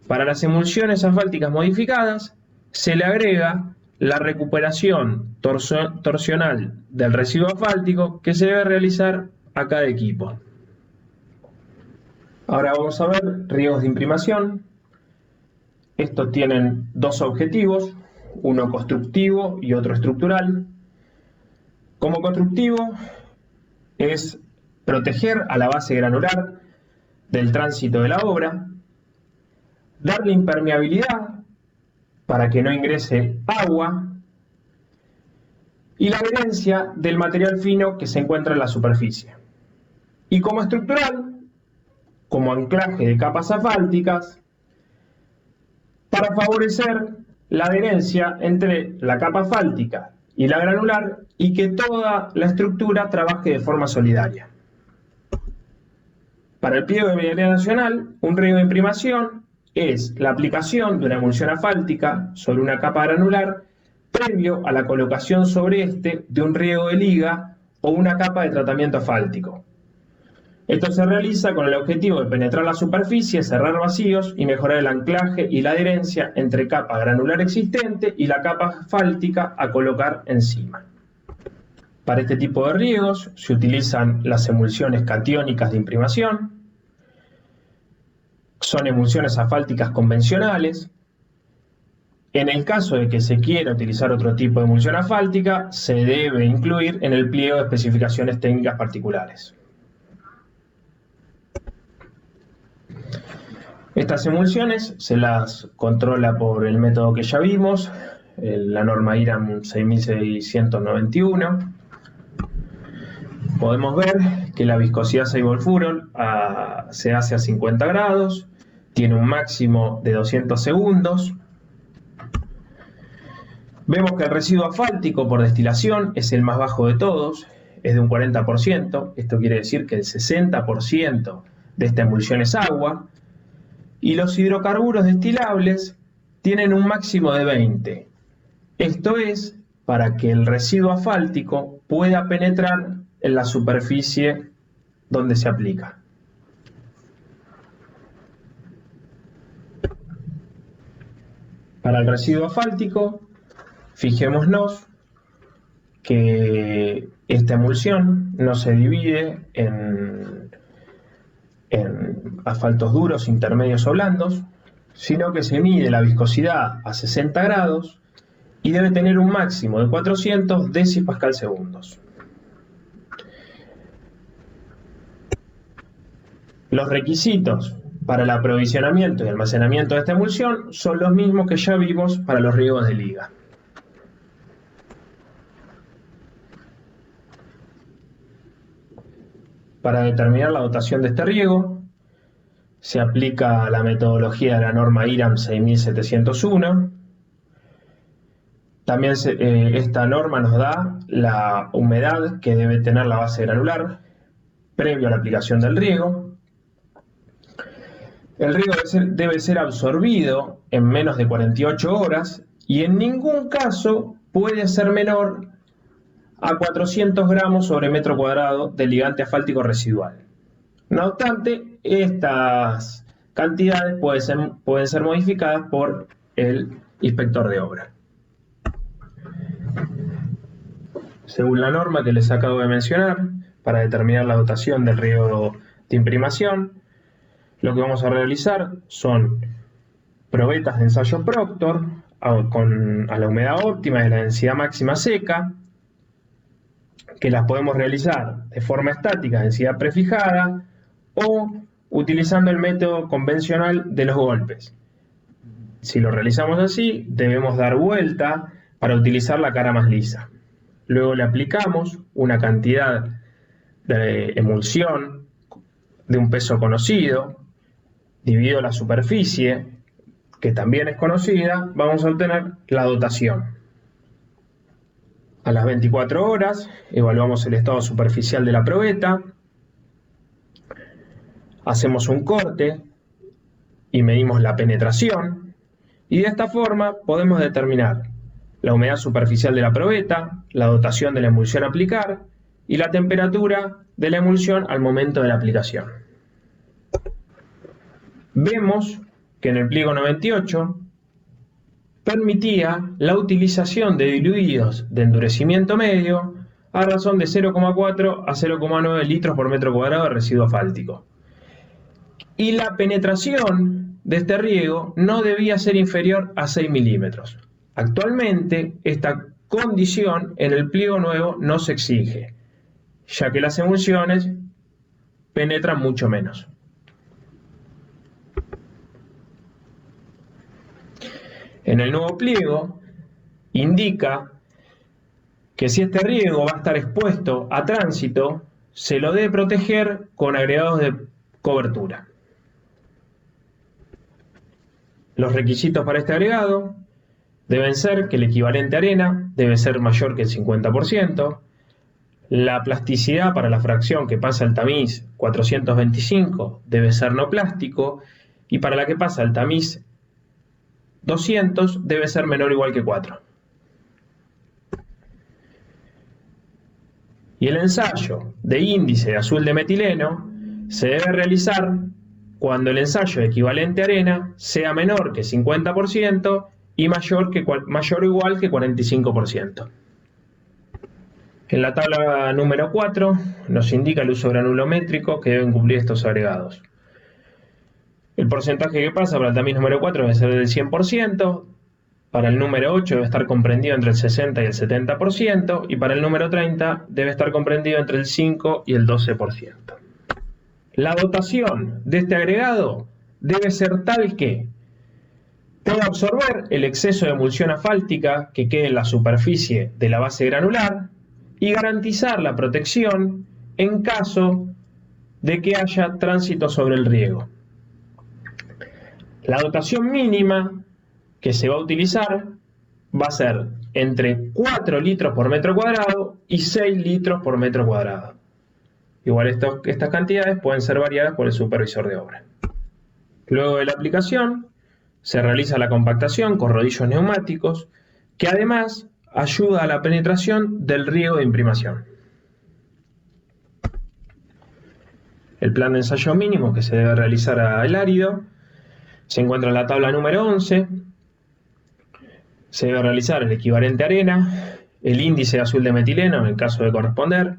Para las emulsiones asfálticas modificadas se le agrega la recuperación torsional del residuo asfáltico que se debe realizar a cada equipo. Ahora vamos a ver riegos de imprimación. Estos tienen dos objetivos, uno constructivo y otro estructural. Como constructivo es proteger a la base granular del tránsito de la obra, darle impermeabilidad para que no ingrese agua y la adherencia del material fino que se encuentra en la superficie. Y como estructural, como anclaje de capas asfálticas, para favorecer la adherencia entre la capa asfáltica y la granular y que toda la estructura trabaje de forma solidaria. Para el pliego de medianía nacional, un riego de imprimación es la aplicación de una emulsión asfáltica sobre una capa granular previo a la colocación sobre este de un riego de liga o una capa de tratamiento asfáltico. Esto se realiza con el objetivo de penetrar la superficie, cerrar vacíos y mejorar el anclaje y la adherencia entre capa granular existente y la capa asfáltica a colocar encima. Para este tipo de riegos se utilizan las emulsiones catiónicas de imprimación. Son emulsiones asfálticas convencionales. En el caso de que se quiera utilizar otro tipo de emulsión asfáltica, se debe incluir en el pliego de especificaciones técnicas particulares. Estas emulsiones se las controla por el método que ya vimos, la norma IRAM 6691. Podemos ver que la viscosidad Seibel-Furol se hace a 50 grados, tiene un máximo de 200 segundos. Vemos que el residuo asfáltico por destilación es el más bajo de todos, es de un 40%. Esto quiere decir que el 60% de esta emulsión es agua. Y los hidrocarburos destilables tienen un máximo de 20. Esto es para que el residuo asfáltico pueda penetrar en la superficie donde se aplica. Para el residuo asfáltico, fijémonos que esta emulsión no se divide en asfaltos duros, intermedios o blandos, sino que se mide la viscosidad a 60 grados y debe tener un máximo de 400 decipascal segundos. Los requisitos para el aprovisionamiento y almacenamiento de esta emulsión son los mismos que ya vimos para los riegos de liga. Para determinar la dotación de este riego, se aplica la metodología de la norma IRAM 6701. También esta norma nos da la humedad que debe tener la base granular previo a la aplicación del riego. El riego debe ser absorbido en menos de 48 horas y en ningún caso puede ser menor a 400 gramos sobre metro cuadrado de ligante asfáltico residual. No obstante, estas cantidades pueden ser modificadas por el inspector de obra. Según la norma que les acabo de mencionar, para determinar la dotación del riego de imprimación, lo que vamos a realizar son probetas de ensayo Proctor a la humedad óptima y la densidad máxima seca, que las podemos realizar de forma estática, densidad prefijada, o utilizando el método convencional de los golpes. Si lo realizamos así, debemos dar vuelta para utilizar la cara más lisa. Luego le aplicamos una cantidad de emulsión de un peso conocido, dividido la superficie, que también es conocida, vamos a obtener la dotación. A las 24 horas evaluamos el estado superficial de la probeta, hacemos un corte y medimos la penetración, y de esta forma podemos determinar la humedad superficial de la probeta, la dotación de la emulsión a aplicar y la temperatura de la emulsión al momento de la aplicación. Vemos que en el pliego 98 permitía la utilización de diluidos de endurecimiento medio a razón de 0,4 a 0,9 litros por metro cuadrado de residuo asfáltico. Y la penetración de este riego no debía ser inferior a 6 milímetros. Actualmente esta condición en el pliego nuevo no se exige, ya que las emulsiones penetran mucho menos. En el nuevo pliego indica que si este riego va a estar expuesto a tránsito, se lo debe proteger con agregados de cobertura. Los requisitos para este agregado deben ser que el equivalente arena debe ser mayor que el 50%, la plasticidad para la fracción que pasa el tamiz 425 debe ser no plástico y para la que pasa el tamiz 200 debe ser menor o igual que 4. Y el ensayo de índice de azul de metileno se debe realizar cuando el ensayo de equivalente arena sea menor que 50% y mayor o igual que 45%. En la tabla número 4 nos indica el uso granulométrico que deben cumplir estos agregados. El porcentaje que pasa para el tamiz número 4 debe ser del 100%, para el número 8 debe estar comprendido entre el 60 y el 70%, y para el número 30 debe estar comprendido entre el 5 y el 12%. La dotación de este agregado debe ser tal que pueda absorber el exceso de emulsión asfáltica que quede en la superficie de la base granular y garantizar la protección en caso de que haya tránsito sobre el riego. La dotación mínima que se va a utilizar va a ser entre 4 litros por metro cuadrado y 6 litros por metro cuadrado. Igual estas cantidades pueden ser variadas por el supervisor de obra. Luego de la aplicación, se realiza la compactación con rodillos neumáticos, que además ayuda a la penetración del riego de imprimación. El plan de ensayo mínimo que se debe realizar al árido se encuentra en la tabla número 11. Se debe realizar el equivalente arena, el índice azul de metileno en el caso de corresponder,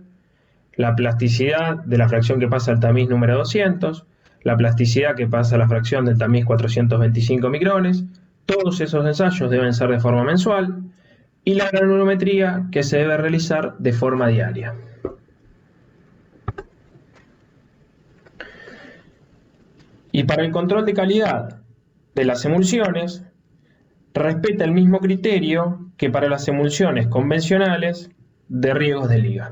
la plasticidad de la fracción que pasa al tamiz número 200, la plasticidad que pasa a la fracción del tamiz 425 micrones. Todos esos ensayos deben ser de forma mensual, y la granulometría que se debe realizar de forma diaria. Y para el control de calidad de las emulsiones, respeta el mismo criterio que para las emulsiones convencionales de riegos de liga.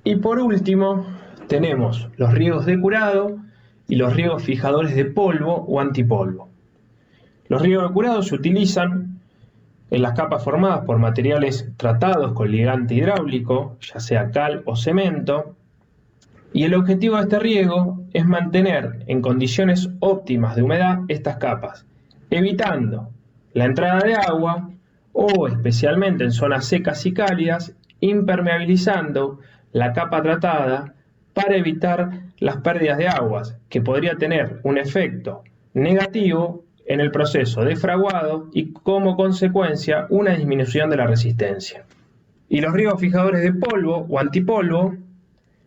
Y por último, tenemos los riegos de curado y los riegos fijadores de polvo o antipolvo. Los riegos de curado se utilizan en las capas formadas por materiales tratados con ligante hidráulico, ya sea cal o cemento, y el objetivo de este riego es mantener en condiciones óptimas de humedad estas capas, evitando la entrada de agua o, especialmente en zonas secas y cálidas, impermeabilizando la capa tratada para evitar las pérdidas de aguas, que podría tener un efecto negativo en el proceso de fraguado y como consecuencia una disminución de la resistencia. Y los riegos fijadores de polvo o antipolvo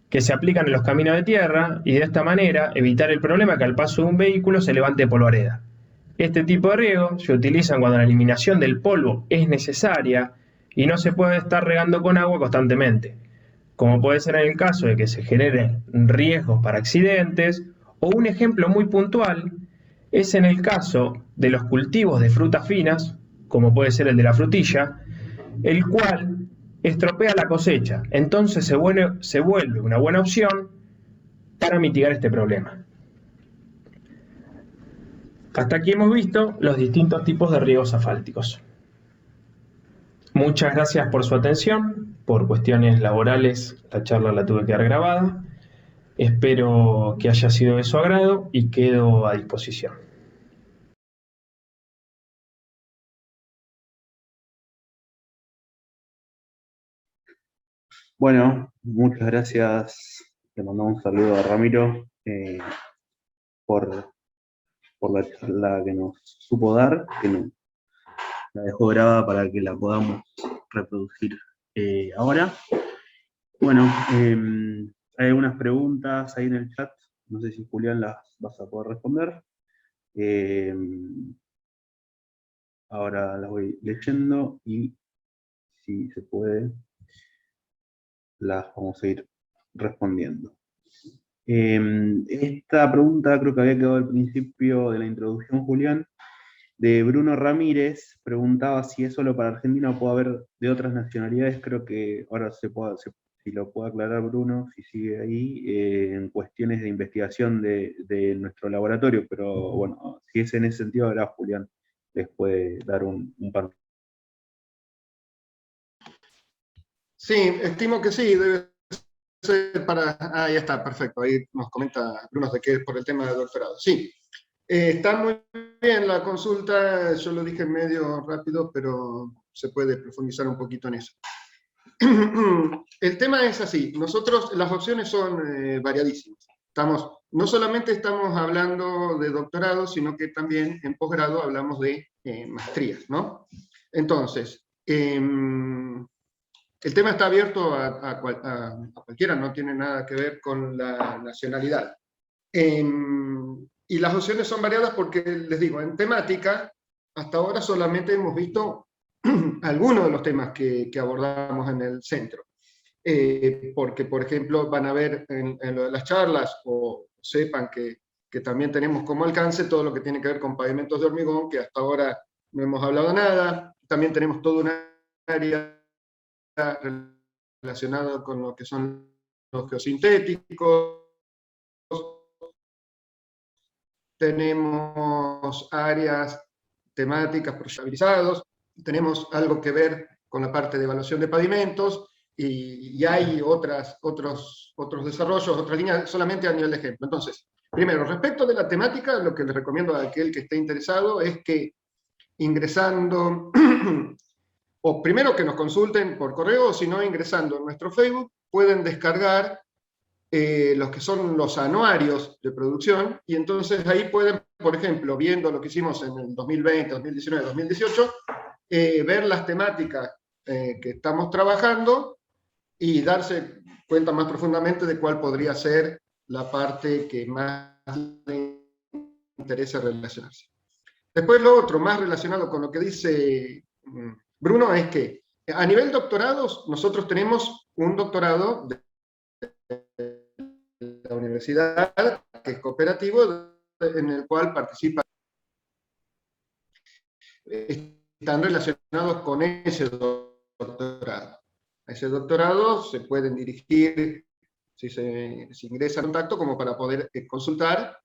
que se aplican en los caminos de tierra y de esta manera evitar el problema que al paso de un vehículo se levante polvareda. Este tipo de riego se utilizan cuando la eliminación del polvo es necesaria y no se puede estar regando con agua constantemente, como puede ser en el caso de que se generen riesgos para accidentes, o un ejemplo muy puntual es en el caso de los cultivos de frutas finas, como puede ser el de la frutilla, el cual estropea la cosecha, entonces se vuelve una buena opción para mitigar este problema. Hasta aquí hemos visto los distintos tipos de riegos asfálticos. Muchas gracias por su atención. Por cuestiones laborales, la charla la tuve que dar grabada. Espero que haya sido de su agrado y quedo a disposición. Bueno, muchas gracias. Le mandamos un saludo a Ramiro por la charla que nos supo dar, que la dejó grabada para que la podamos reproducir ahora. Bueno, hay algunas preguntas ahí en el chat. No sé si Julián las vas a poder responder. Ahora las voy leyendo y si se puede, las vamos a ir respondiendo. Esta pregunta creo que había quedado al principio de la introducción, Julián, de Bruno Ramírez. Preguntaba si es solo para Argentina o puede haber de otras nacionalidades. Creo que ahora si lo puede aclarar Bruno, si sigue ahí, en cuestiones de investigación de nuestro laboratorio, pero bueno, si es en ese sentido, ahora Julián les puede dar un par. Sí, estimo que sí, debe ser para... Ah, ya está, perfecto, ahí nos comenta Bruno de que es por el tema de doctorado. Sí, está muy bien la consulta, yo lo dije medio rápido, pero se puede profundizar un poquito en eso. El tema es así, nosotros, las opciones son variadísimas. No solamente estamos hablando de doctorado, sino que también en posgrado hablamos de maestrías, ¿no? Entonces, el tema está abierto a cualquiera, no tiene nada que ver con la nacionalidad. Y las opciones son variadas porque, les digo, en temática, hasta ahora solamente hemos visto algunos de los temas que abordamos en el centro. porque, por ejemplo, van a ver en lo de las charlas, o sepan que también tenemos como alcance todo lo que tiene que ver con pavimentos de hormigón, que hasta ahora no hemos hablado nada. También tenemos toda una área relacionada con lo que son los geosintéticos. Tenemos áreas temáticas proyectabilizados, tenemos algo que ver con la parte de evaluación de pavimentos, y hay otros desarrollos, otras líneas, solamente a nivel de ejemplo. Entonces, primero, respecto de la temática, lo que les recomiendo a aquel que esté interesado es que ingresando, o primero que nos consulten por correo, o si no, ingresando en nuestro Facebook, pueden descargar los que son los anuarios de producción, y entonces ahí pueden, por ejemplo, viendo lo que hicimos en el 2020, 2019, 2018, ver las temáticas que estamos trabajando y darse cuenta más profundamente de cuál podría ser la parte que más le interesa relacionarse. Después lo otro, más relacionado con lo que dice Bruno, es que a nivel doctorados, nosotros tenemos un doctorado de la universidad, que es cooperativo, en el cual participan, están relacionados con ese doctorado. A ese doctorado se pueden dirigir, si ingresa en contacto, como para poder consultar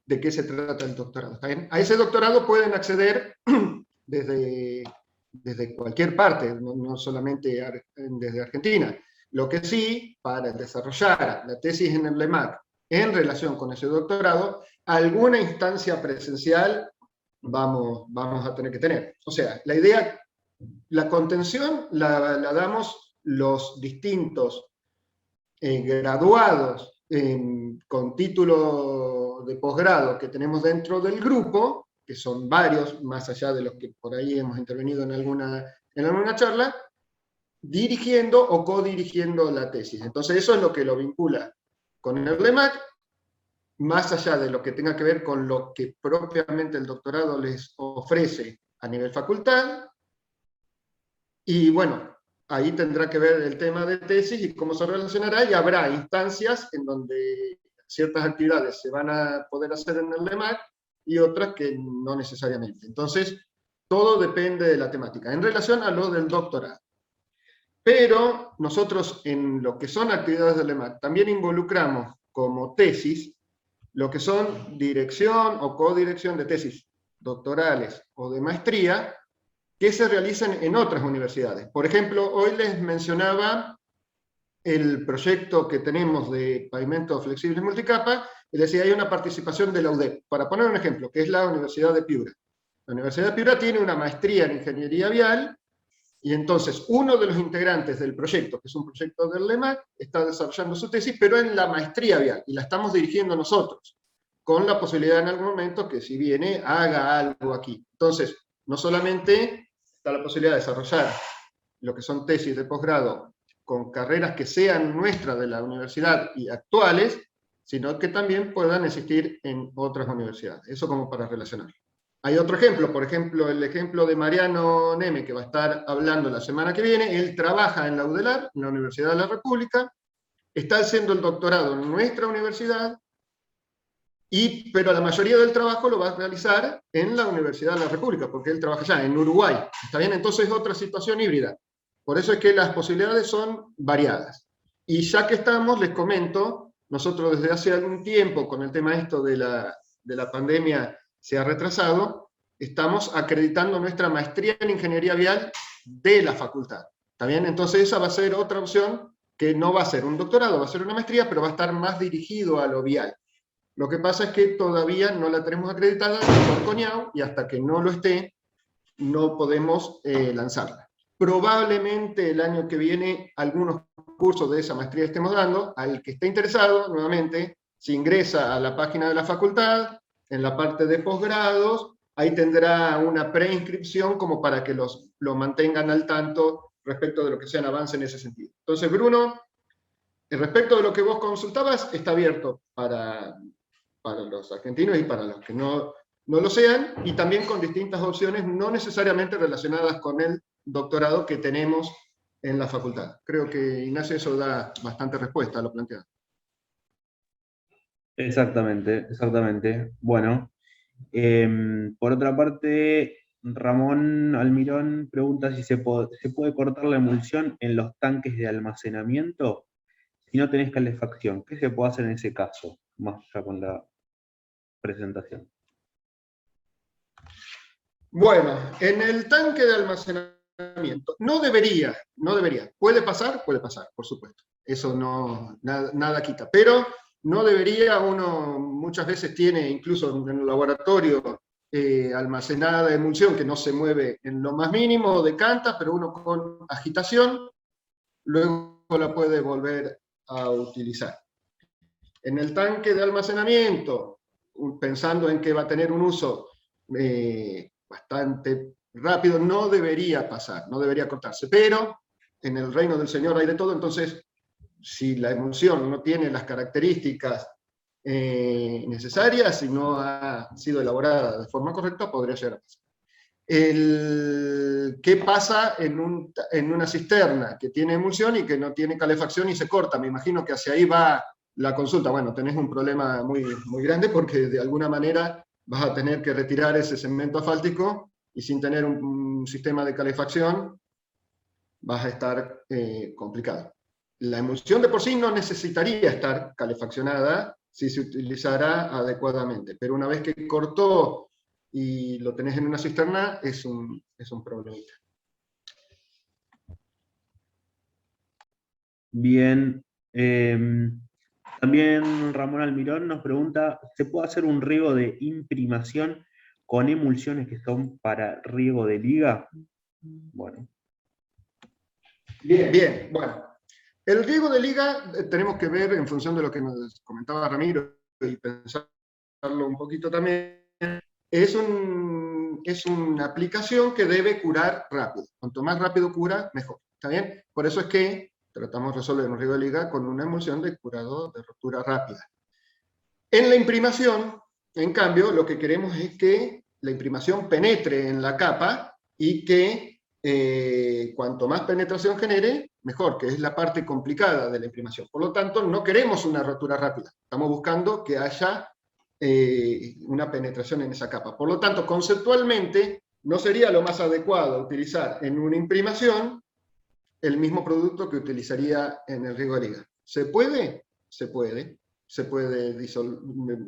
de qué se trata el doctorado. ¿Está bien? A ese doctorado pueden acceder desde cualquier parte, no solamente desde Argentina. Lo que sí, para desarrollar la tesis en el LEMAC en relación con ese doctorado, alguna instancia presencial vamos a tener que tener. O sea, la idea, la contención la damos los distintos graduados con título de posgrado que tenemos dentro del grupo, que son varios, más allá de los que por ahí hemos intervenido en alguna charla, dirigiendo o codirigiendo la tesis. Entonces eso es lo que lo vincula con el LEMAC, más allá de lo que tenga que ver con lo que propiamente el doctorado les ofrece a nivel facultad. Y bueno, ahí tendrá que ver el tema de tesis y cómo se relacionará, y habrá instancias en donde ciertas actividades se van a poder hacer en el LEMAC y otras que no necesariamente. Entonces, todo depende de la temática. En relación a lo del doctorado, pero nosotros en lo que son actividades del LEMAC también involucramos como tesis lo que son dirección o codirección de tesis doctorales o de maestría que se realizan en otras universidades. Por ejemplo, hoy les mencionaba el proyecto que tenemos de pavimento flexible multicapa, y decía, hay una participación de la UDEP. Para poner un ejemplo, que es la Universidad de Piura. La Universidad de Piura tiene una maestría en ingeniería vial, y entonces uno de los integrantes del proyecto, que es un proyecto del LEMAC, está desarrollando su tesis, pero en la maestría vial, y la estamos dirigiendo nosotros, con la posibilidad en algún momento que si viene, haga algo aquí. Entonces, no solamente está la posibilidad de desarrollar lo que son tesis de posgrado con carreras que sean nuestras de la universidad y actuales, sino que también puedan existir en otras universidades. Eso como para relacionar. Hay otro ejemplo, por ejemplo, el ejemplo de Mariano Neme, que va a estar hablando la semana que viene. Él trabaja en la UDELAR, en la Universidad de la República, está haciendo el doctorado en nuestra universidad, pero la mayoría del trabajo lo va a realizar en la Universidad de la República, porque él trabaja allá, en Uruguay. ¿Está bien? Entonces es otra situación híbrida. Por eso es que las posibilidades son variadas. Y ya que estamos, les comento, nosotros desde hace algún tiempo, con el tema esto de la pandemia, se ha retrasado, estamos acreditando nuestra maestría en ingeniería vial de la facultad. ¿Está bien? Entonces esa va a ser otra opción, que no va a ser un doctorado, va a ser una maestría, pero va a estar más dirigido a lo vial. Lo que pasa es que todavía no la tenemos acreditada por CONIAU, y hasta que no lo esté, no podemos lanzarla. Probablemente el año que viene algunos cursos de esa maestría estemos dando. Al que esté interesado, nuevamente, si ingresa a la página de la facultad, en la parte de posgrados, ahí tendrá una preinscripción como para que lo mantengan al tanto respecto de lo que sean avances en ese sentido. Entonces, Bruno, respecto de lo que vos consultabas, está abierto para los argentinos y para los que no lo sean, y también con distintas opciones no necesariamente relacionadas con el doctorado que tenemos en la facultad. Creo que, Ignacio, eso da bastante respuesta a lo planteado. Exactamente, exactamente. Bueno, por otra parte, Ramón Almirón pregunta si se puede cortar la emulsión en los tanques de almacenamiento si no tenés calefacción. ¿Qué se puede hacer en ese caso? Más ya con la presentación. Bueno, en el tanque de almacenamiento, no debería. ¿Puede pasar? Puede pasar, por supuesto. Eso no, nada quita. Pero no debería, uno muchas veces tiene, incluso en el laboratorio, almacenada emulsión que no se mueve en lo más mínimo, decanta, pero uno con agitación, luego la puede volver a utilizar. En el tanque de almacenamiento, pensando en que va a tener un uso bastante rápido, no debería pasar, no debería cortarse, pero en el reino del Señor hay de todo, entonces si la emulsión no tiene las características necesarias y no ha sido elaborada de forma correcta, podría llegar a pasar. ¿Qué pasa en una cisterna que tiene emulsión y que no tiene calefacción y se corta? Me imagino que hacia ahí va la consulta. Bueno, tenés un problema muy, muy grande porque de alguna manera vas a tener que retirar ese cemento asfáltico y sin tener un sistema de calefacción vas a estar complicado. La emulsión de por sí no necesitaría estar calefaccionada si se utilizara adecuadamente, pero una vez que cortó y lo tenés en una cisterna, es un problemita. Bien. También Ramón Almirón nos pregunta, ¿se puede hacer un riego de imprimación con emulsiones que son para riego de liga? Bueno. Bien, bueno. El riego de liga tenemos que ver en función de lo que nos comentaba Ramiro y pensarlo un poquito también. Es una aplicación que debe curar rápido. Cuanto más rápido cura, mejor. ¿Está bien? Por eso es que tratamos de resolver un riego de liga con una emulsión de curado de rotura rápida. En la imprimación, en cambio, lo que queremos es que la imprimación penetre en la capa y que cuanto más penetración genere, mejor, que es la parte complicada de la imprimación. Por lo tanto, no queremos una rotura rápida. Estamos buscando que haya una penetración en esa capa. Por lo tanto, conceptualmente, no sería lo más adecuado utilizar en una imprimación el mismo producto que utilizaría en el riego de liga. ¿Se puede? Se puede. Se puede disolver.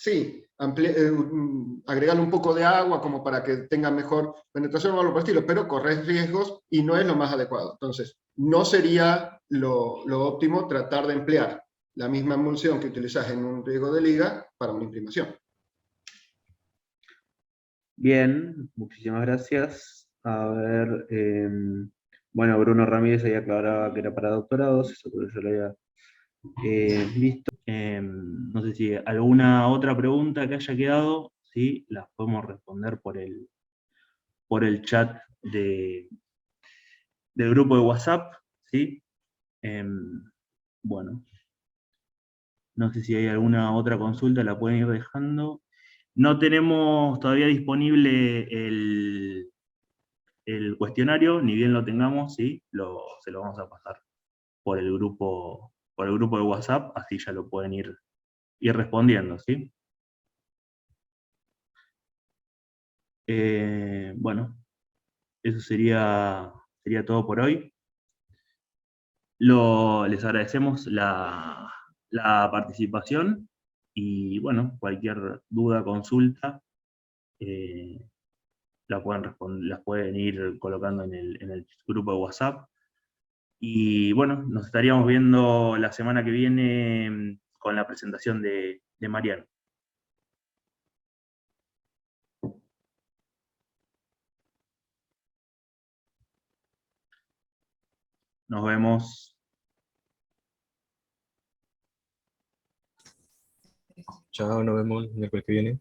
Sí, agregarle un poco de agua como para que tenga mejor penetración o algo por el estilo, pero corres riesgos y no es lo más adecuado. Entonces, no sería lo óptimo tratar de emplear la misma emulsión que utilizas en un riego de liga para una imprimación. Bien, muchísimas gracias. A ver, bueno, Bruno Ramírez ahí aclaraba que era para doctorados, eso creo que yo lo había visto. No sé si alguna otra pregunta que haya quedado, sí, las podemos responder por el chat del grupo de WhatsApp, ¿sí? Bueno, no sé si hay alguna otra consulta, la pueden ir dejando. No tenemos todavía disponible el cuestionario, ni bien lo tengamos, ¿sí? Se lo vamos a pasar por el grupo de WhatsApp, así ya lo pueden ir respondiendo, ¿sí? Bueno, eso sería todo por hoy. Les agradecemos la participación y bueno, cualquier duda, consulta, las pueden ir colocando en el grupo de WhatsApp. Y bueno, nos estaríamos viendo la semana que viene con la presentación de Mariano. Nos vemos. Chao, nos vemos el miércoles que viene.